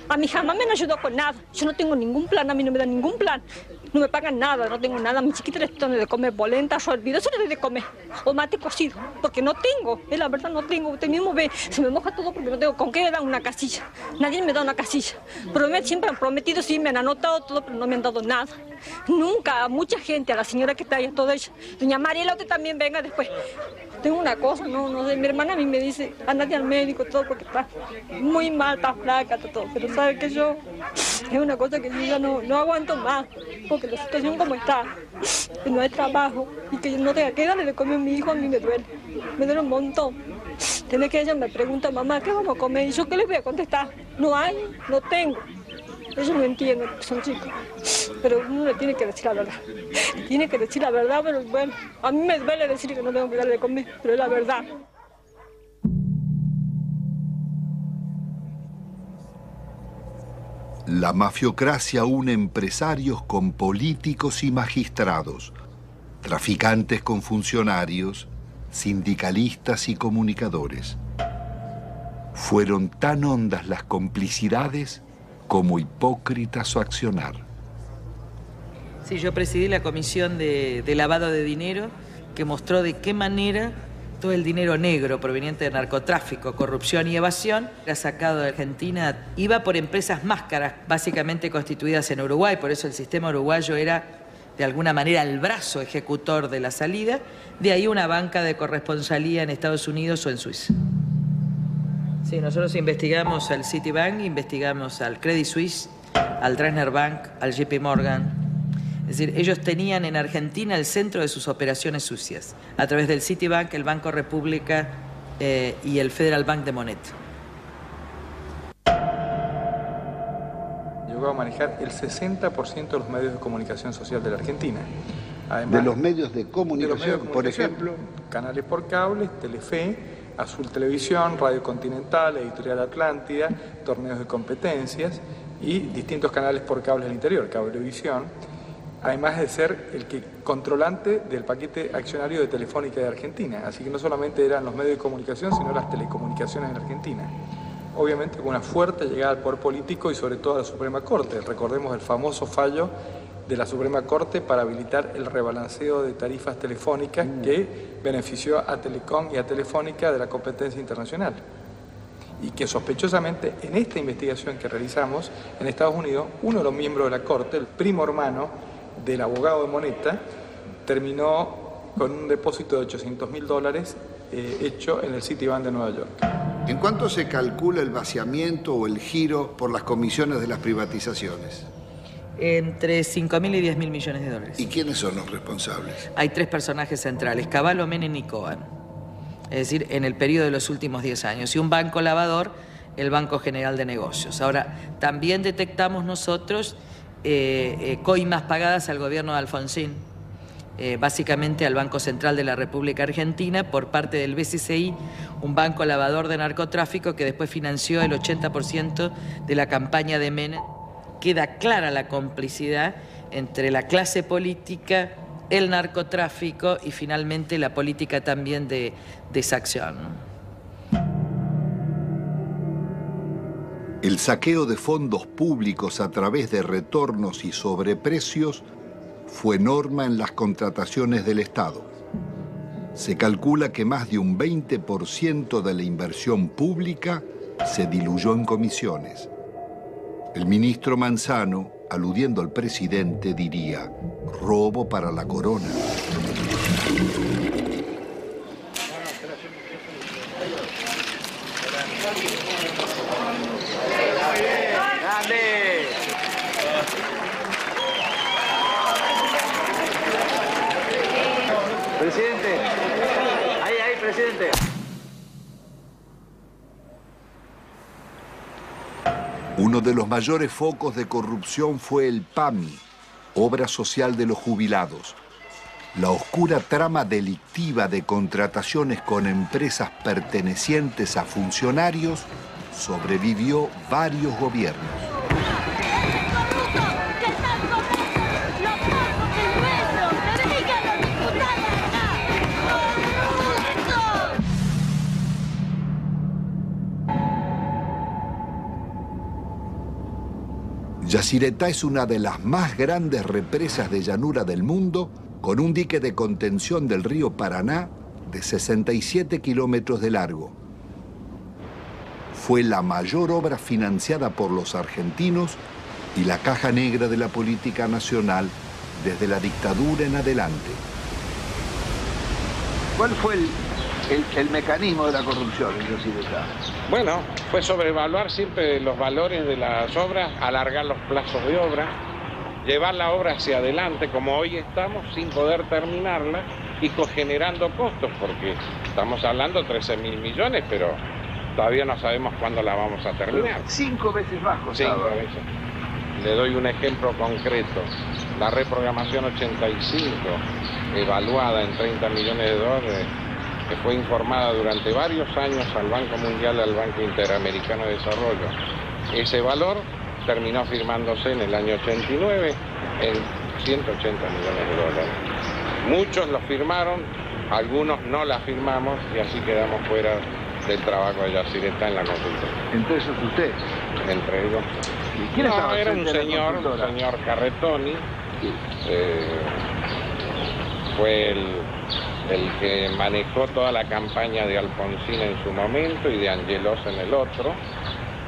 A mí jamás me han ayudado con nada. Yo no tengo ningún plan, a mí no me dan ningún plan. No me pagan nada, no tengo nada. A mi chiquita les doy de comer polenta, yo olvido, eso les doy de comer. O mate cocido, porque no tengo. Es la verdad, no tengo. Usted mismo ve, se me moja todo porque no tengo con qué me dan una casilla. Nadie me da una casilla. Siempre han prometido, sí, me han anotado todo, pero no me han dado nada. Nunca, a mucha gente, a la señora que está ahí, a toda ella. Doña Mariela, usted también venga después. Tengo una cosa, no sé, mi hermana a mí me dice, andate al médico, todo, porque está muy mal, está flaca, está todo. Pero sabe que yo, es una cosa que yo ya no aguanto más, porque la situación como está, que no hay trabajo, y que yo no tenga que darle de comer a mi hijo, a mí me duele un montón. Tiene que ella me pregunta, mamá, ¿qué vamos a comer? Y yo, ¿qué les voy a contestar? No hay, no tengo. Ellos no entienden, son chicos, pero uno le tiene que decir la verdad. Tiene que decir la verdad, pero bueno, a mí me duele decir que no tengo que darle de comer, pero es la verdad. La mafiocracia une empresarios con políticos y magistrados, traficantes con funcionarios, sindicalistas y comunicadores. Fueron tan hondas las complicidades como hipócrita su accionar. Sí, yo presidí la comisión de lavado de dinero que mostró de qué manera todo el dinero negro proveniente de narcotráfico, corrupción y evasión era sacado de Argentina. Iba por empresas máscaras, básicamente constituidas en Uruguay, por eso el sistema uruguayo era de alguna manera el brazo ejecutor de la salida, de ahí una banca de corresponsalía en Estados Unidos o en Suiza. Sí, nosotros investigamos al Citibank, investigamos al Credit Suisse, al Dresdner Bank, al JP Morgan. Es decir, ellos tenían en Argentina el centro de sus operaciones sucias, a través del Citibank, el Banco República y el Federal Bank de Moneta. Llegó a manejar el 60% de los medios de comunicación social de la Argentina. Además, de los medios de comunicación, por ejemplo, canales por cable, Telefe, Azul Televisión, Radio Continental, Editorial Atlántida, torneos de competencias y distintos canales por cable al interior, Cablevisión, además de ser el controlante del paquete accionario de Telefónica de Argentina. Así que no solamente eran los medios de comunicación, sino las telecomunicaciones en Argentina. Obviamente con una fuerte llegada al poder político y sobre todo a la Suprema Corte. Recordemos el famoso fallo de la Suprema Corte para habilitar el rebalanceo de tarifas telefónicas que benefició a Telecom y a Telefónica de la competencia internacional. Y que sospechosamente en esta investigación que realizamos en Estados Unidos, uno de los miembros de la Corte, el primo hermano del abogado de Moneta, terminó con un depósito de $800.000 hecho en el Citibank de Nueva York. ¿En cuánto se calcula el vaciamiento o el giro por las comisiones de las privatizaciones? Entre 5.000 y 10.000 millones de dólares. ¿Y quiénes son los responsables? Hay 3 personajes centrales, Cavallo, Menem y Cohen. Es decir, en el periodo de los últimos 10 años. Y un banco lavador, el Banco General de Negocios. Ahora, también detectamos nosotros coimas pagadas al gobierno de Alfonsín, básicamente al Banco Central de la República Argentina, por parte del BCCI, un banco lavador de narcotráfico que después financió el 80% de la campaña de Menem. Queda clara la complicidad entre la clase política, el narcotráfico y finalmente la política también de exacción. El saqueo de fondos públicos a través de retornos y sobreprecios fue norma en las contrataciones del Estado. Se calcula que más de un 20% de la inversión pública se diluyó en comisiones. El ministro Manzano, aludiendo al presidente, diría: robo para la corona. Presidente, ahí, presidente. Uno de los mayores focos de corrupción fue el PAMI, Obra Social de los Jubilados. La oscura trama delictiva de contrataciones con empresas pertenecientes a funcionarios sobrevivió varios gobiernos. Yacyretá es una de las más grandes represas de llanura del mundo, con un dique de contención del río Paraná de 67 kilómetros de largo. Fue la mayor obra financiada por los argentinos y la caja negra de la política nacional desde la dictadura en adelante. ¿Cuál fue el mecanismo de la corrupción en Yacyretá? Bueno, fue sobrevaluar siempre los valores de las obras, alargar los plazos de obra, llevar la obra hacia adelante, como hoy estamos, sin poder terminarla y generando costos, porque estamos hablando de 13.000 millones, pero todavía no sabemos cuándo la vamos a terminar. 5 veces bajo. 5 veces. Le doy un ejemplo concreto. La reprogramación 85, evaluada en 30 millones de dólares, que fue informada durante varios años al Banco Mundial y al Banco Interamericano de Desarrollo. Ese valor terminó firmándose en el año 89 en 180 millones de dólares. Muchos lo firmaron, algunos no la firmamos y así quedamos fuera del trabajo de Yacyretá en la consulta. ¿Entre esos usted? Entre ellos. ¿Y quién no, estaba era un señor Carretoni. Sí. Fue el que manejó toda la campaña de Alfonsín en su momento y de Angelos en el otro.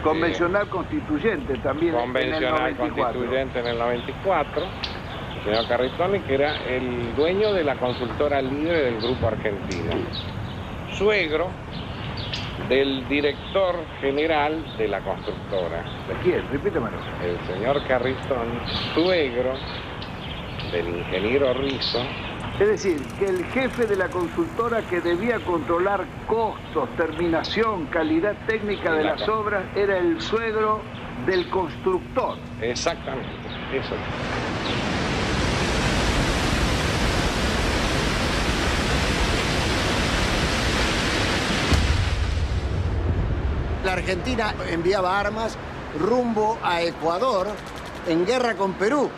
Convencional constituyente también. Convencional constituyente en el 94. El señor Carretoni, que era el dueño de la consultora líder del Grupo Argentino. Suegro del director general de la constructora. ¿De quién? Repítemelo. El señor Carretoni, suegro del ingeniero Rizzo. Es decir, que el jefe de la consultora que debía controlar costos, terminación, calidad técnica de las obras, era el suegro del constructor. Exactamente, eso. La Argentina enviaba armas rumbo a Ecuador en guerra con Perú,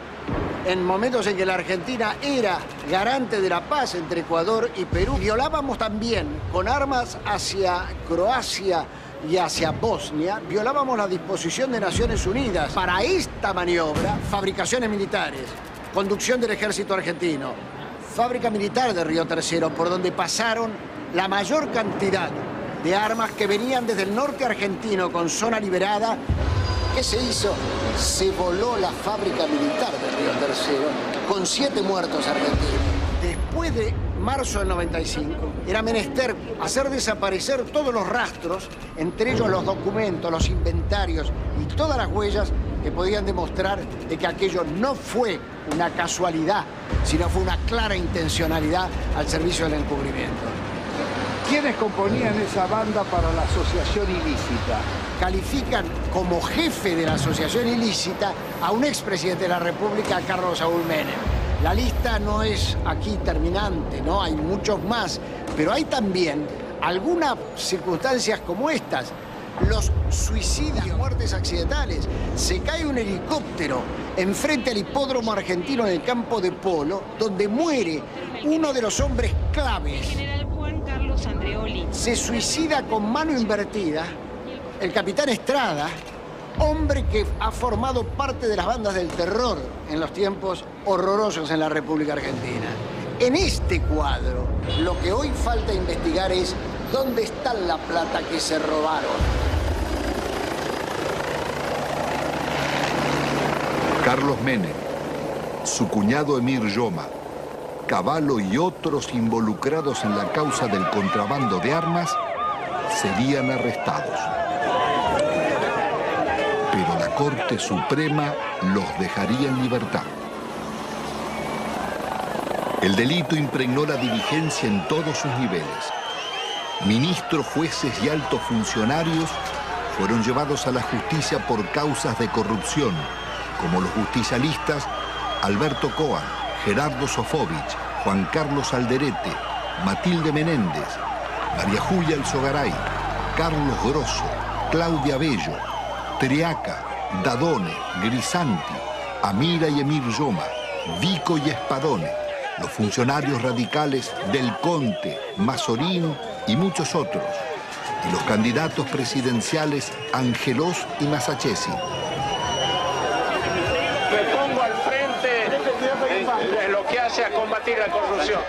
en momentos en que la Argentina era garante de la paz entre Ecuador y Perú. Violábamos también con armas hacia Croacia y hacia Bosnia, violábamos la disposición de Naciones Unidas para esta maniobra, fabricaciones militares, conducción del ejército argentino, fábrica militar de Río Tercero, por donde pasaron la mayor cantidad de armas que venían desde el norte argentino con zona liberada. ¿Qué se hizo? Se voló la fábrica militar de Río Tercero con 7 muertos argentinos. después de marzo del 95, era menester hacer desaparecer todos los rastros, entre ellos los documentos, los inventarios y todas las huellas que podían demostrar de que aquello no fue una casualidad, sino fue una clara intencionalidad al servicio del encubrimiento. ¿Quiénes componían esa banda para la asociación ilícita? Califican como jefe de la asociación ilícita a un expresidente de la República, Carlos Saúl Menem. La lista no es aquí terminante, ¿no? Hay muchos más, pero hay también algunas circunstancias como estas. Los suicidios, muertes accidentales. Se cae un helicóptero enfrente al hipódromo argentino en el campo de polo, donde muere uno de los hombres claves. El general Juan Carlos Andreoli. Se suicida con mano invertida el capitán Estrada, hombre que ha formado parte de las bandas del terror en los tiempos horrorosos en la República Argentina. En este cuadro, lo que hoy falta investigar es dónde está la plata que se robaron. Carlos Menem, su cuñado Emir Yoma, Cavallo y otros involucrados en la causa del contrabando de armas serían arrestados. Pero la Corte Suprema los dejaría en libertad. El delito impregnó la dirigencia en todos sus niveles. Ministros, jueces y altos funcionarios fueron llevados a la justicia por causas de corrupción, como los justicialistas Alberto Coan, Gerardo Sofovich, Juan Carlos Alderete, Matilde Menéndez, María Julia Alzogaray, Carlos Grosso, Claudia Bello, Triaca, Dadone, Grisanti, Amira y Emir Yoma, Vico y Espadone, los funcionarios radicales Del Conte, Mazorín y muchos otros, y los candidatos presidenciales Angelós y Masachesi. Me pongo al frente de lo que hace a combatir la corrupción.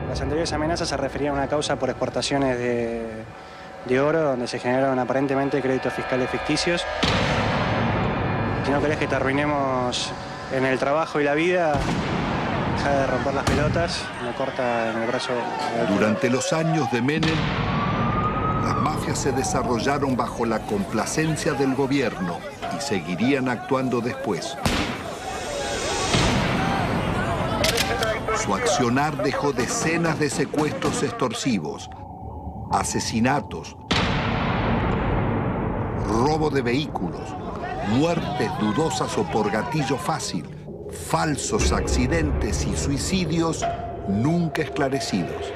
Las anteriores amenazas se referían a una causa por exportaciones de oro, donde se generaron aparentemente créditos fiscales ficticios. Si no querés que te arruinemos en el trabajo y la vida, deja de romper las pelotas, me corta en el brazo. Durante los años de Menem, las mafias se desarrollaron bajo la complacencia del gobierno y seguirían actuando después. Su accionar dejó decenas de secuestros extorsivos, asesinatos, robo de vehículos, muertes dudosas o por gatillo fácil, falsos accidentes y suicidios nunca esclarecidos.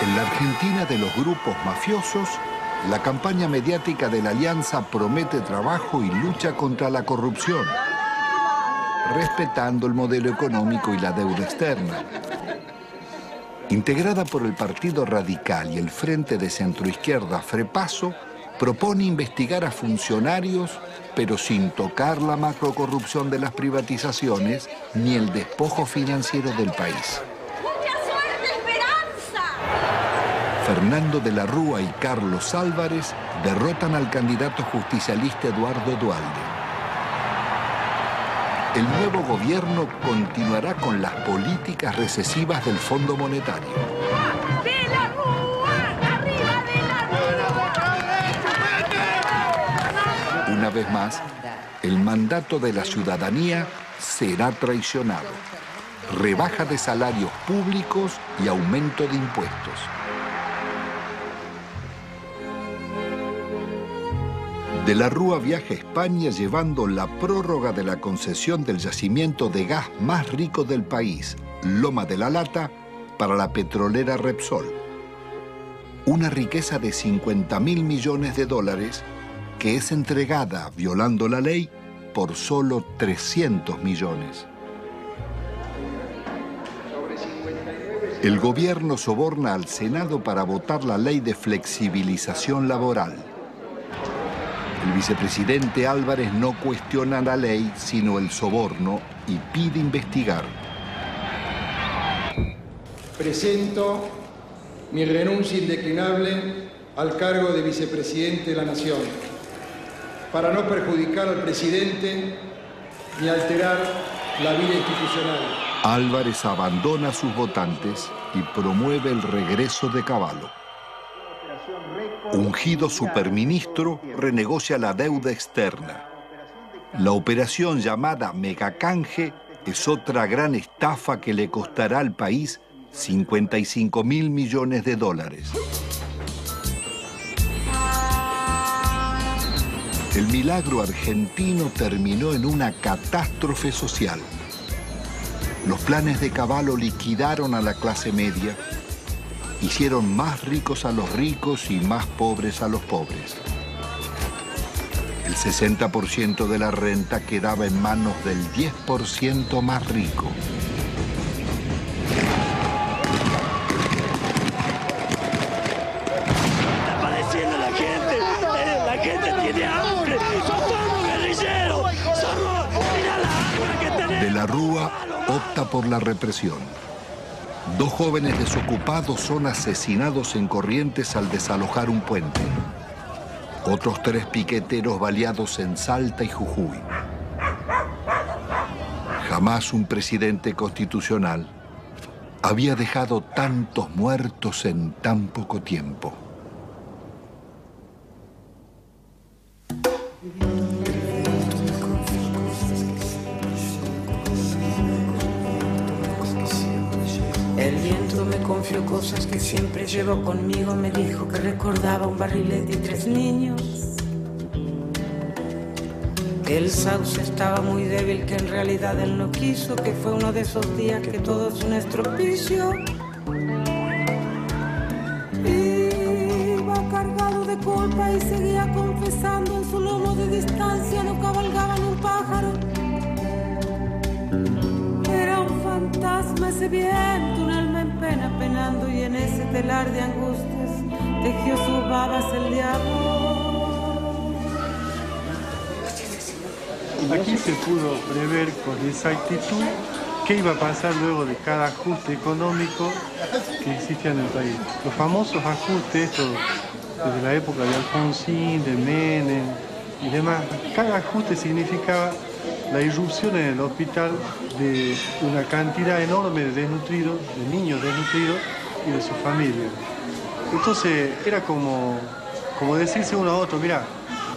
En la Argentina de los grupos mafiosos, la campaña mediática de la Alianza promete trabajo y lucha contra la corrupción, respetando el modelo económico y la deuda externa. Integrada por el Partido Radical y el Frente de Centroizquierda Frepaso, propone investigar a funcionarios, pero sin tocar la macrocorrupción de las privatizaciones ni el despojo financiero del país. Fernando de la Rúa y Carlos Álvarez derrotan al candidato justicialista Eduardo Duhalde. El nuevo gobierno continuará con las políticas recesivas del Fondo Monetario. ¡De la Rúa! ¡Arriba de la Rúa! Una vez más, el mandato de la ciudadanía será traicionado. Rebaja de salarios públicos y aumento de impuestos. De la Rúa viaja a España llevando la prórroga de la concesión del yacimiento de gas más rico del país, Loma de la Lata, para la petrolera Repsol. Una riqueza de 50.000 millones de dólares que es entregada, violando la ley, por solo 300 millones. El gobierno soborna al Senado para votar la ley de flexibilización laboral. El vicepresidente Álvarez no cuestiona la ley, sino el soborno, y pide investigar. Presento mi renuncia indeclinable al cargo de vicepresidente de la Nación, para no perjudicar al presidente ni alterar la vida institucional. Álvarez abandona a sus votantes y promueve el regreso de Cavallo. Ungido superministro, renegocia la deuda externa. La operación llamada Megacanje es otra gran estafa que le costará al país 55.000 millones de dólares. El milagro argentino terminó en una catástrofe social. Los planes de Cavallo liquidaron a la clase media, hicieron más ricos a los ricos y más pobres a los pobres. El 60% de la renta quedaba en manos del 10% más rico. Está padeciendo la gente tiene hambre, somos guerrilleros, mirá la hambre que tenemos. De la Rúa opta por la represión. 2 jóvenes desocupados son asesinados en Corrientes al desalojar un puente. Otros 3 piqueteros baleados en Salta y Jujuy. Jamás un presidente constitucional había dejado tantos muertos en tan poco tiempo. El viento me confió cosas que siempre llevo conmigo. Me dijo que recordaba un barrilete y 3 niños. Que el sauce estaba muy débil, que en realidad él no quiso. Que fue uno de esos días que todo es un estropicio. Iba cargado de culpa y seguía confesando. En su lomo de distancia no cabalgaba ni un pájaro. Era un fantasma ese viento, un alma en pena penando, y en ese telar de angustias tejió sus babas el diablo. Aquí se pudo prever con exactitud qué iba a pasar luego de cada ajuste económico que existía en el país. Los famosos ajustes, estos desde la época de Alfonsín, de Menem y demás, cada ajuste significaba la irrupción en el hospital de una cantidad enorme de desnutridos, de niños desnutridos y de sus familias. Entonces era como decirse uno a otro, mira,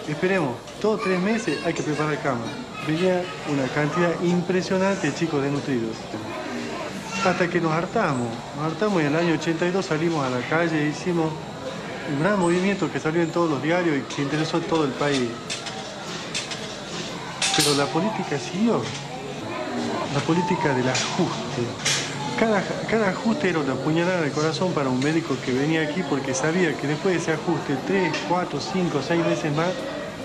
esperemos, todos 3 meses hay que preparar cama. Venía una cantidad impresionante de chicos desnutridos. Hasta que nos hartamos y en el año 82 salimos a la calle e hicimos un gran movimiento que salió en todos los diarios y que interesó a todo el país. Pero la política siguió, la política del ajuste. Cada ajuste era una puñalada en el corazón para un médico que venía aquí porque sabía que después de ese ajuste, 3, 4, 5, 6 meses más,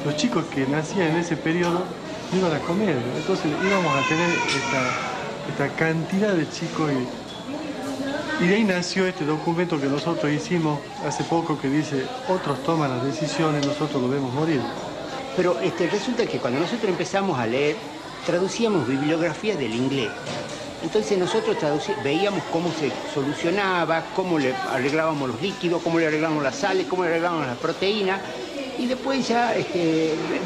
los chicos que nacían en ese periodo no iban a comer. Entonces íbamos a tener esta cantidad de chicos y de ahí nació este documento que nosotros hicimos hace poco que dice, otros toman las decisiones, nosotros lo vemos morir. Pero resulta que cuando nosotros empezamos a leer, traducíamos bibliografía del inglés. Entonces nosotros veíamos cómo se solucionaba, cómo le arreglábamos los líquidos, cómo le arreglábamos las sales, cómo le arreglábamos las proteínas. Y después ya,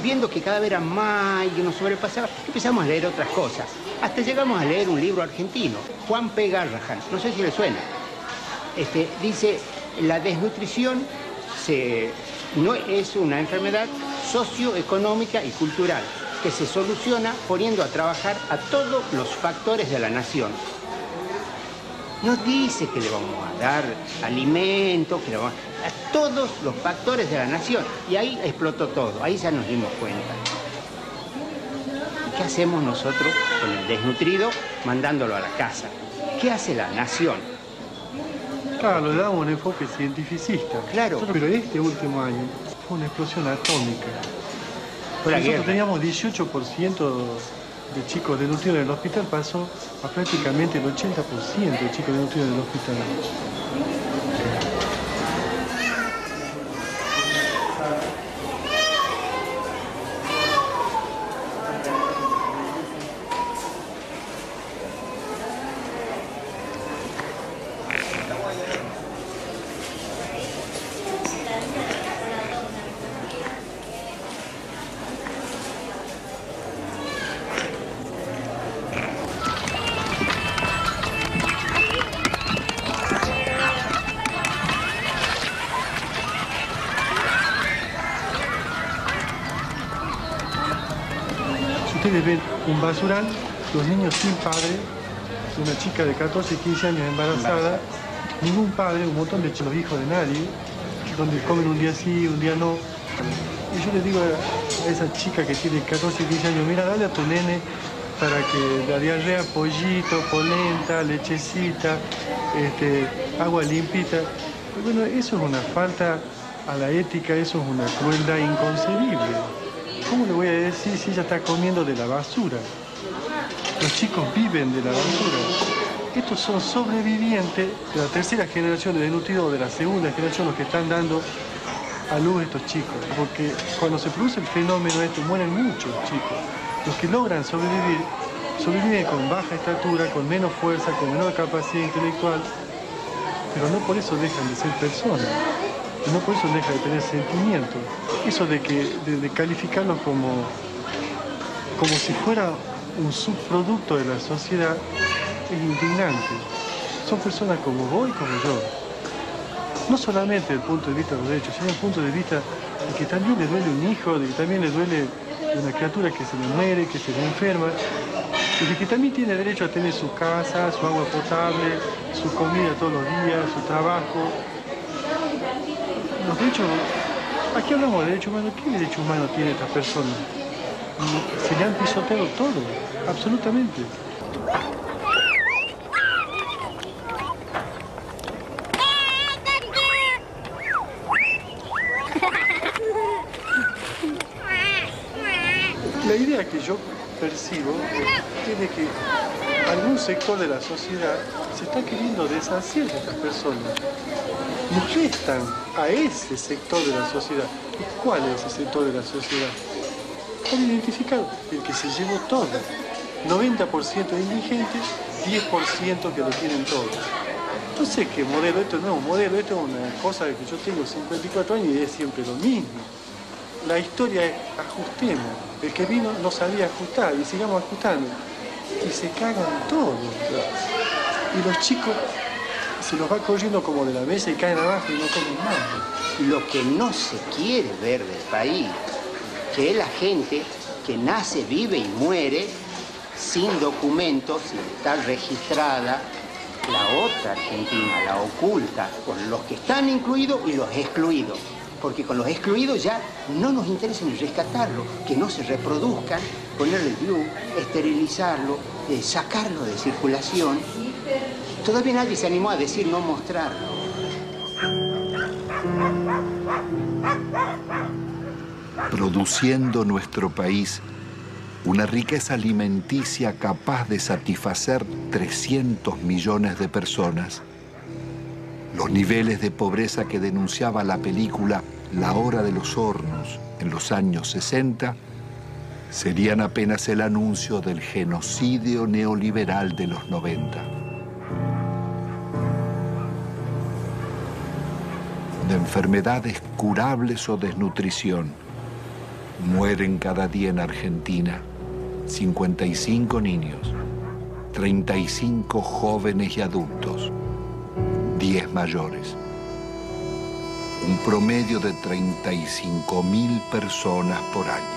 viendo que cada vez era más y que nos sobrepasaba, empezamos a leer otras cosas. Hasta llegamos a leer un libro argentino, Juan P. Garrahan, no sé si le suena. Dice, la desnutrición no es una enfermedad socioeconómica y cultural que se soluciona poniendo a trabajar a todos los factores de la nación. Nos dice que le vamos a dar alimento, que le vamos a todos los factores de la nación. Y ahí explotó todo, ahí ya nos dimos cuenta. ¿Y qué hacemos nosotros con el desnutrido mandándolo a la casa? ¿Qué hace la nación? Claro, le damos un enfoque cientificista. Claro. Pero este último año fue una explosión atómica. Nosotros teníamos 18% de chicos desnutridos en el hospital, pasó a prácticamente el 80% de chicos desnutridos en el hospital. Ustedes ven un basural, los niños sin padre, una chica de 14, 15 años embarazada, ningún padre, un montón de los hijos de nadie, donde comen un día sí, un día no. Y yo le digo a esa chica que tiene 14, 15 años, mira, dale a tu nene para que la diarrea, pollito, polenta, lechecita, agua limpita. Y bueno, eso es una falta a la ética, eso es una crueldad inconcebible. ¿Cómo le voy a decir si ella está comiendo de la basura? Los chicos viven de la basura. Estos son sobrevivientes de la tercera generación de desnutridos, de la segunda generación, los que están dando a luz estos chicos. Porque cuando se produce el fenómeno mueren muchos chicos. Los que logran sobrevivir, sobreviven con baja estatura, con menos fuerza, con menor capacidad intelectual, pero no por eso dejan de ser personas, y no por eso dejan de tener sentimientos. Eso de calificarlos como si fuera un subproducto de la sociedad es indignante. Son personas como vos y como yo. No solamente desde el punto de vista de los derechos, sino desde el punto de vista de que también le duele un hijo, de que también le duele una criatura que se le muere, que se le enferma, y de que también tiene derecho a tener su casa, su agua potable, su comida todos los días, su trabajo. Los derechos, aquí hablamos de derechos humanos. ¿Qué derecho humano tiene esta persona? Se le han pisoteado todo, absolutamente. La idea que yo percibo tiene que algún sector de la sociedad se está queriendo deshacer de estas personas. Y restan a ese sector de la sociedad. ¿Y cuál es ese sector de la sociedad? Está identificado, el que se llevó todo. 90% de indigentes, 10% que lo tienen todo. No sé qué modelo, esto no es un modelo, esto es una cosa que yo tengo 54 años y es siempre lo mismo. La historia es ajustemos. El que vino no sabía ajustar y sigamos ajustando. Y se cagan todos. Y los chicos se los va corriendo como de la mesa y caen abajo y no comen nada. Lo que no se quiere ver del país, que es la gente que nace, vive y muere sin documentos, sin estar registrada, la otra Argentina, la oculta, con los que están incluidos y los excluidos. Porque con los excluidos ya no nos interesa ni rescatarlo, que no se reproduzcan, ponerle el DIU, esterilizarlo, sacarlo de circulación. Todavía nadie se animó a decir no mostrarlo. Produciendo nuestro país una riqueza alimenticia capaz de satisfacer 300 millones de personas. Los niveles de pobreza que denunciaba la película La Hora de los Hornos en los años 60 serían apenas el anuncio del genocidio neoliberal de los 90. De enfermedades curables o desnutrición, mueren cada día en Argentina 55 niños, 35 jóvenes y adultos, 10 mayores. Un promedio de 35.000 personas por año.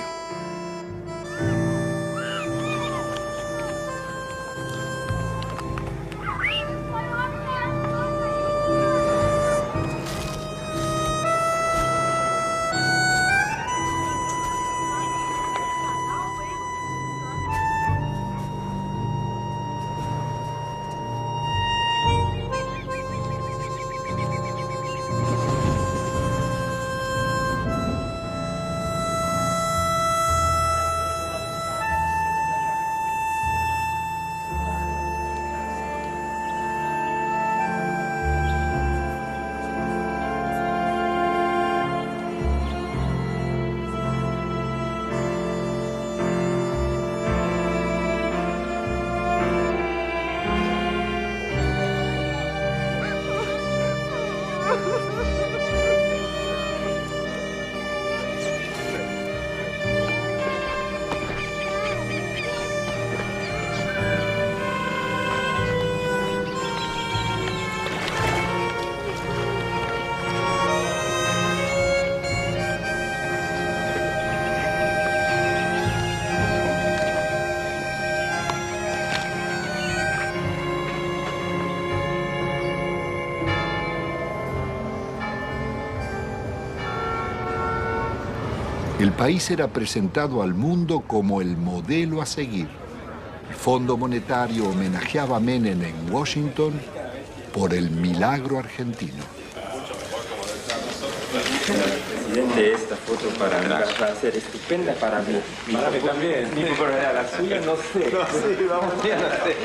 El país era presentado al mundo como el modelo a seguir. El Fondo Monetario homenajeaba a Menem en Washington por el milagro argentino. Presidente, esta foto para mí va a ser estupenda para mí. Para mí también. La suya no sé. No, sí, vamos. Ya no sé.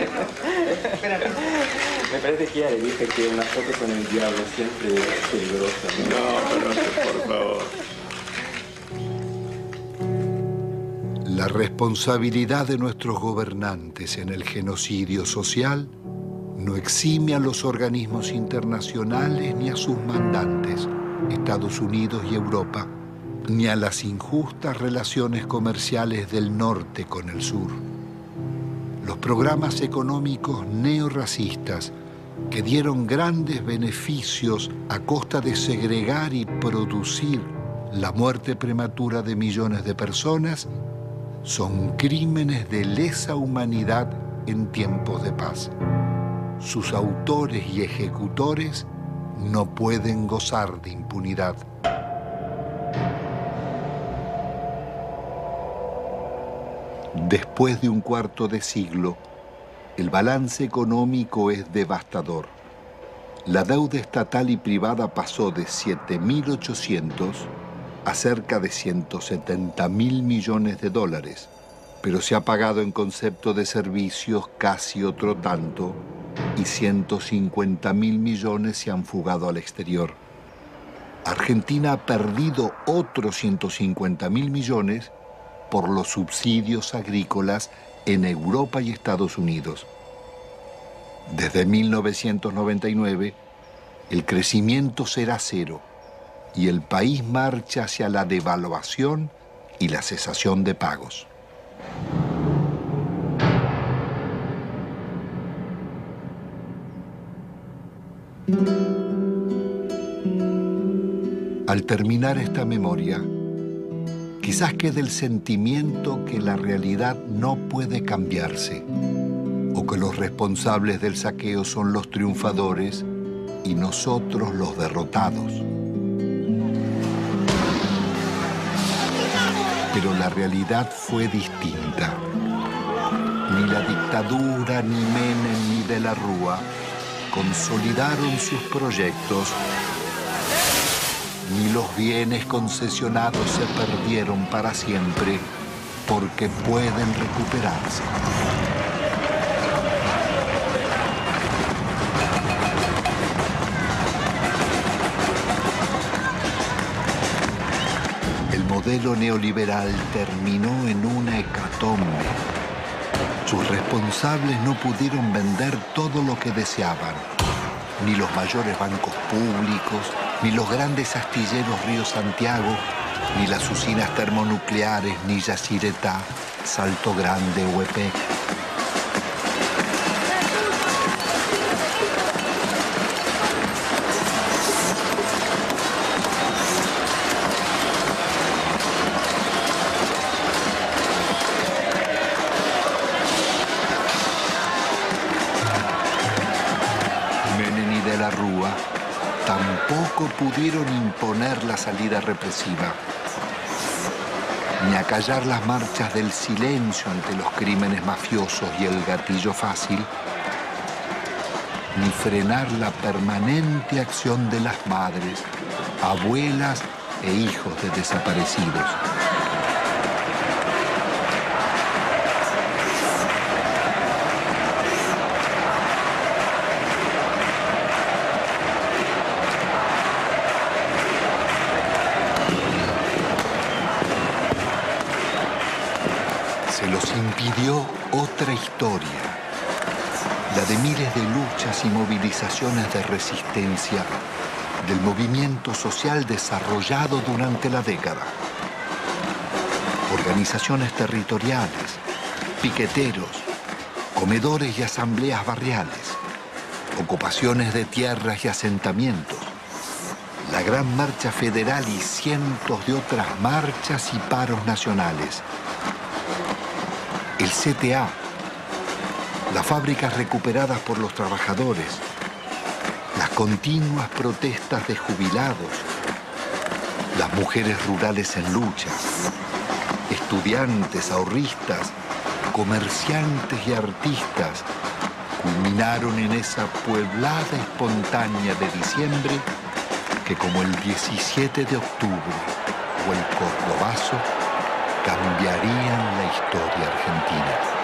Me parece que ya le dije que una foto con el diablo siempre es peligrosa. No, por favor. La responsabilidad de nuestros gobernantes en el genocidio social no exime a los organismos internacionales ni a sus mandantes, Estados Unidos y Europa, ni a las injustas relaciones comerciales del norte con el sur. Los programas económicos neorracistas que dieron grandes beneficios a costa de segregar y producir la muerte prematura de millones de personas son crímenes de lesa humanidad en tiempos de paz. Sus autores y ejecutores no pueden gozar de impunidad. Después de un cuarto de siglo, el balance económico es devastador. La deuda estatal y privada pasó de 7.800 a cerca de 170.000 millones de dólares, pero se ha pagado en concepto de servicios casi otro tanto y 150.000 millones se han fugado al exterior. Argentina ha perdido otros 150.000 millones por los subsidios agrícolas en Europa y Estados Unidos. Desde 1999, el crecimiento será cero y el país marcha hacia la devaluación y la cesación de pagos. Al terminar esta memoria, quizás quede el sentimiento que la realidad no puede cambiarse, o que los responsables del saqueo son los triunfadores y nosotros los derrotados. Pero la realidad fue distinta. Ni la dictadura, ni Menem, ni de la Rúa consolidaron sus proyectos, ni los bienes concesionados se perdieron para siempre porque pueden recuperarse. El modelo neoliberal terminó en una hecatombe. Sus responsables no pudieron vender todo lo que deseaban, ni los mayores bancos públicos, ni los grandes astilleros Río Santiago, ni las usinas termonucleares, ni Yacyretá, Salto Grande o EPEC. Tampoco pudieron imponer la salida represiva, ni acallar las marchas del silencio ante los crímenes mafiosos y el gatillo fácil, ni frenar la permanente acción de las madres, abuelas e hijos de desaparecidos. Se los impidió otra historia, la de miles de luchas y movilizaciones de resistencia del movimiento social desarrollado durante la década. Organizaciones territoriales, piqueteros, comedores y asambleas barriales, ocupaciones de tierras y asentamientos, la Gran Marcha Federal y cientos de otras marchas y paros nacionales. El CTA, las fábricas recuperadas por los trabajadores, las continuas protestas de jubilados, las mujeres rurales en lucha, estudiantes, ahorristas, comerciantes y artistas culminaron en esa pueblada espontánea de diciembre que, como el 17 de octubre o el Cordobazo, cambiarían la historia argentina.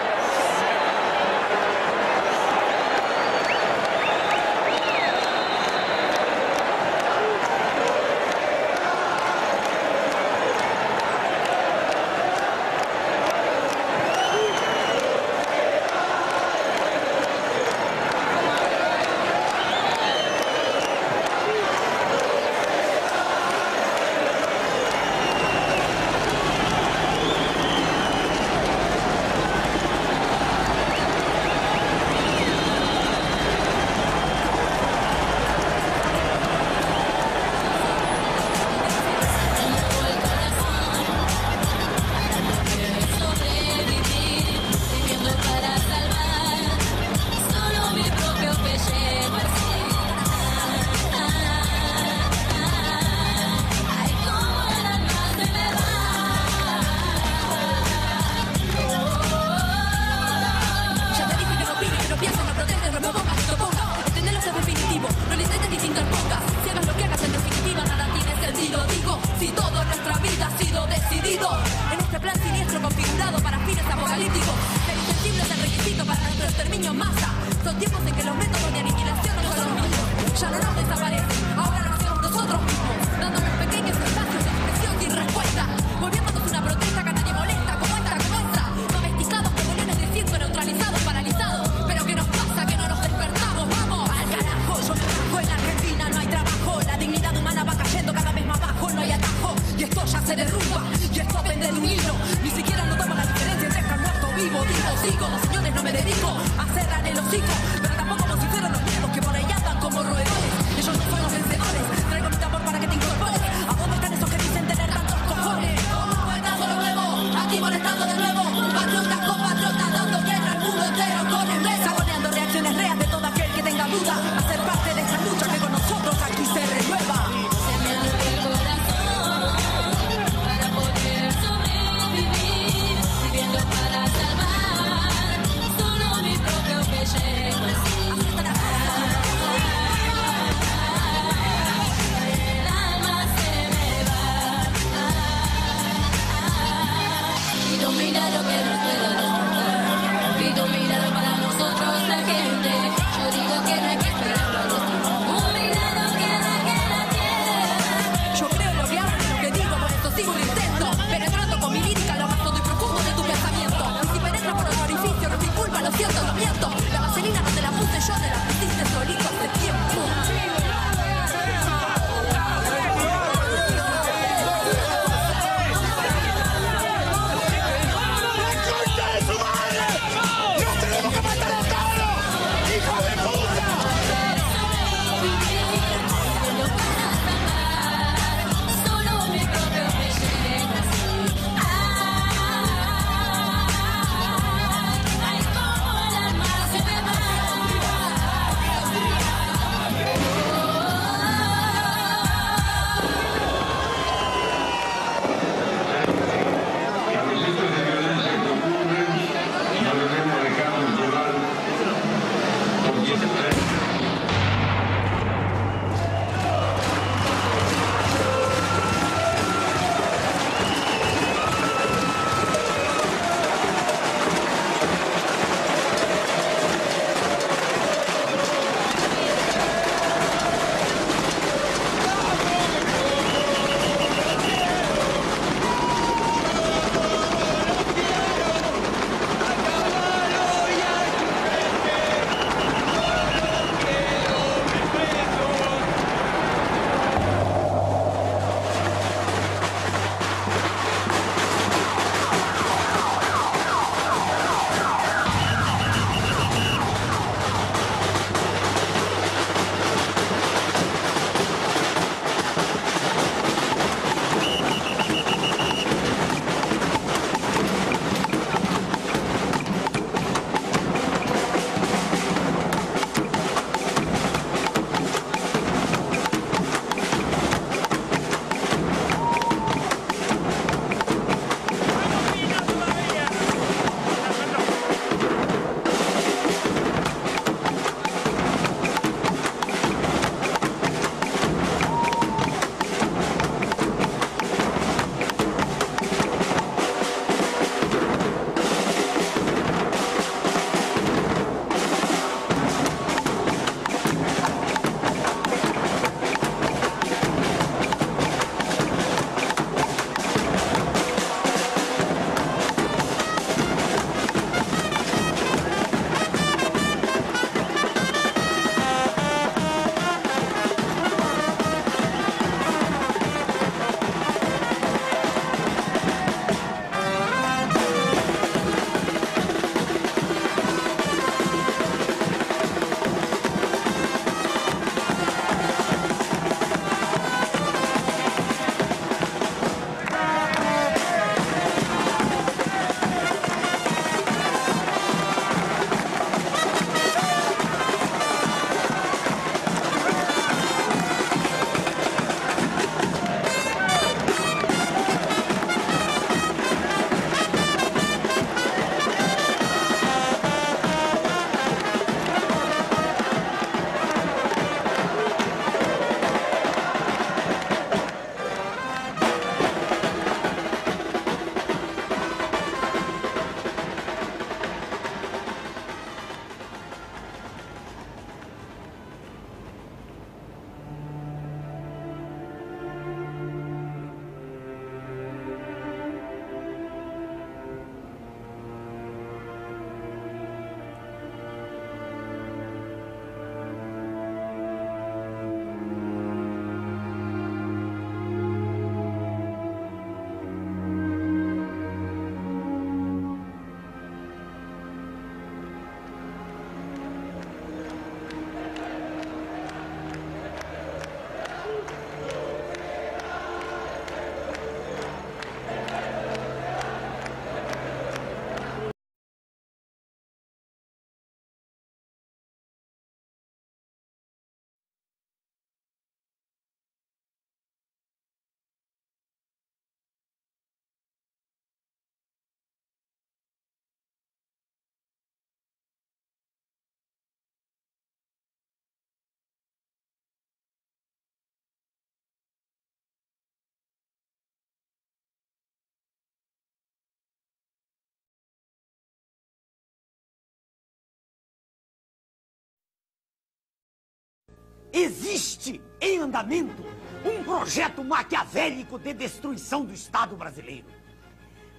Existe em andamento um projeto maquiavélico de destruição do Estado brasileiro.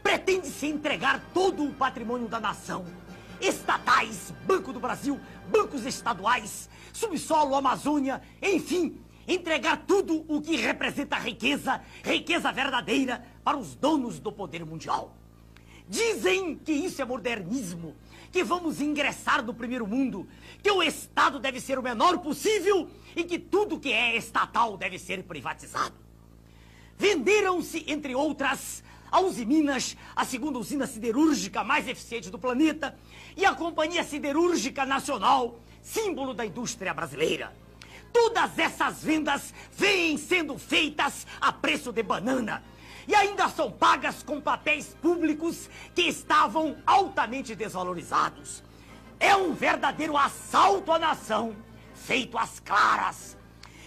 Pretende-se entregar todo o patrimônio da nação, estatais, Banco do Brasil, bancos estaduais, subsolo, Amazônia, enfim, entregar tudo o que representa riqueza, riqueza verdadeira, para os donos do poder mundial. Dizem que isso é modernismo, que vamos ingressar no primeiro mundo, que o Estado deve ser o menor possível e que tudo que é estatal deve ser privatizado. Venderam-se, entre outras, a Usiminas, a segunda usina siderúrgica mais eficiente do planeta, e a Companhia Siderúrgica Nacional, símbolo da indústria brasileira. Todas essas vendas vêm sendo feitas a preço de banana e ainda são pagas com papéis públicos que estavam altamente desvalorizados. É um verdadeiro assalto à nação, feito às claras,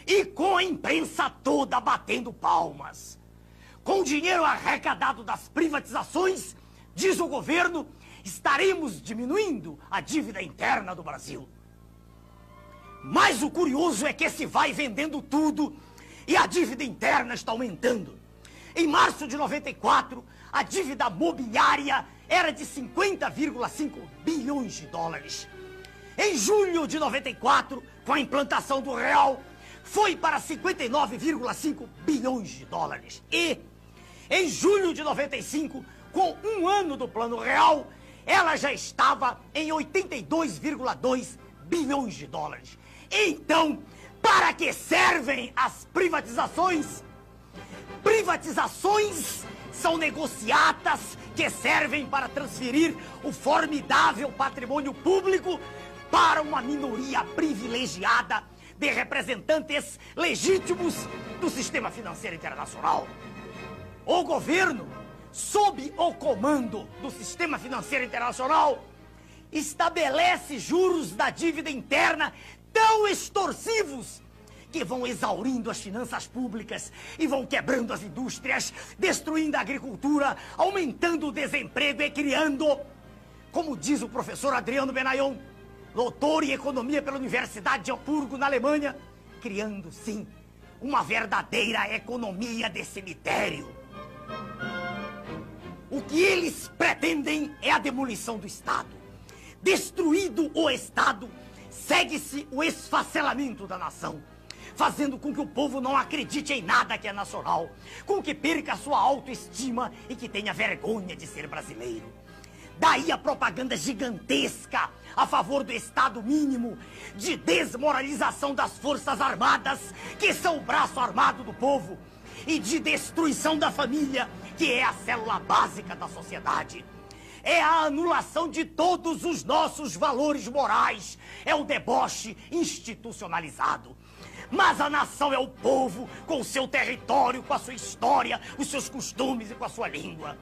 e com a imprensa toda batendo palmas. Com o dinheiro arrecadado das privatizações, diz o governo, estaremos diminuindo a dívida interna do Brasil. Mas o curioso é que se vai vendendo tudo e a dívida interna está aumentando. Em março de 94, a dívida mobiliária era de 50,5 bilhões de dólares. Em julho de 94, com a implantação do real, foi para 59,5 bilhões de dólares. E, em julho de 95, com um ano do Plano Real, ela já estava em 82,2 bilhões de dólares. Então, para que servem as privatizações? Privatizações são negociatas que servem para transferir o formidável patrimônio público para uma minoria privilegiada de representantes legítimos do sistema financeiro internacional. O governo, sob o comando do sistema financeiro internacional, estabelece juros da dívida interna tão extorsivos que vão exaurindo as finanças públicas e vão quebrando as indústrias, destruindo a agricultura, aumentando o desemprego e criando, como diz o professor Adriano Benayon, doutor em economia pela Universidade de Hamburgo, na Alemanha, criando, sim, uma verdadeira economia de cemitério. O que eles pretendem é a demolição do Estado. Destruído o Estado, segue-se o esfacelamento da nação, fazendo com que o povo não acredite em nada que é nacional, com que perca a sua autoestima e que tenha vergonha de ser brasileiro. Daí a propaganda gigantesca a favor do Estado mínimo, de desmoralização das Forças Armadas, que são o braço armado do povo, e de destruição da família, que é a célula básica da sociedade. É a anulação de todos os nossos valores morais, é o deboche institucionalizado. Mas a nação é o povo, com o seu território, com a sua história, os seus costumes e com a sua língua.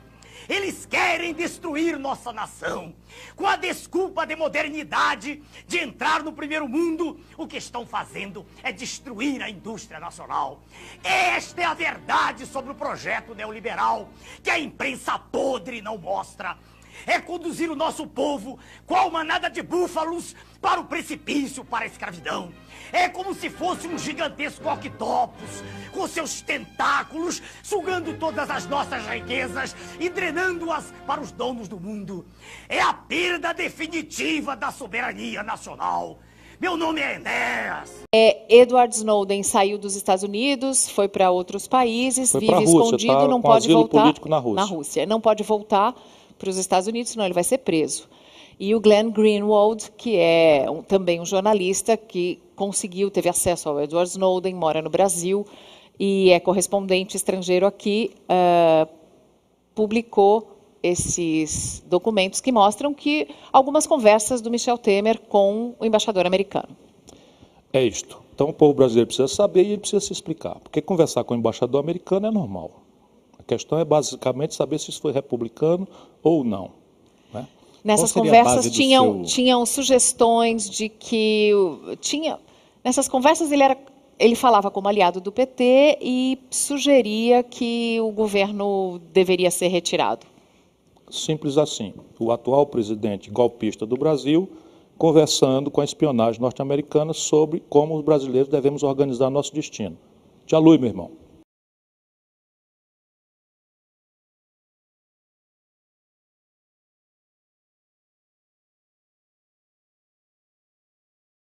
Eles querem destruir nossa nação. Com a desculpa de modernidade, de entrar no primeiro mundo, o que estão fazendo é destruir a indústria nacional. Esta é a verdade sobre o projeto neoliberal, que a imprensa podre não mostra. É conduzir o nosso povo, qual manada de búfalos, para o precipício, para a escravidão. É como se fosse um gigantesco octopus, com seus tentáculos, sugando todas as nossas riquezas e drenando-as para os donos do mundo. É a perda definitiva da soberania nacional. Meu nome é Enéas. Edward Snowden saiu dos Estados Unidos, foi para outros países, vive escondido, tá, não pode voltar político na Rússia. Não pode voltar para os Estados Unidos, senão ele vai ser preso. E o Glenn Greenwald, que é também um jornalista que teve acesso ao Edward Snowden, mora no Brasil e é correspondente estrangeiro aqui, publicou esses documentos que mostram que algumas conversas do Michel Temer com o embaixador americano. É isto. Então o povo brasileiro precisa saber e ele precisa se explicar. Porque conversar com o embaixador americano é normal. A questão é basicamente saber se isso foi republicano ou não. Né? Nessas conversas tinham sugestões de que... Nessas conversas ele falava como aliado do PT e sugeria que o governo deveria ser retirado. Simples assim. O atual presidente golpista do Brasil conversando com a espionagem norte-americana sobre como os brasileiros devemos organizar nosso destino. Tchau, Lui, meu irmão.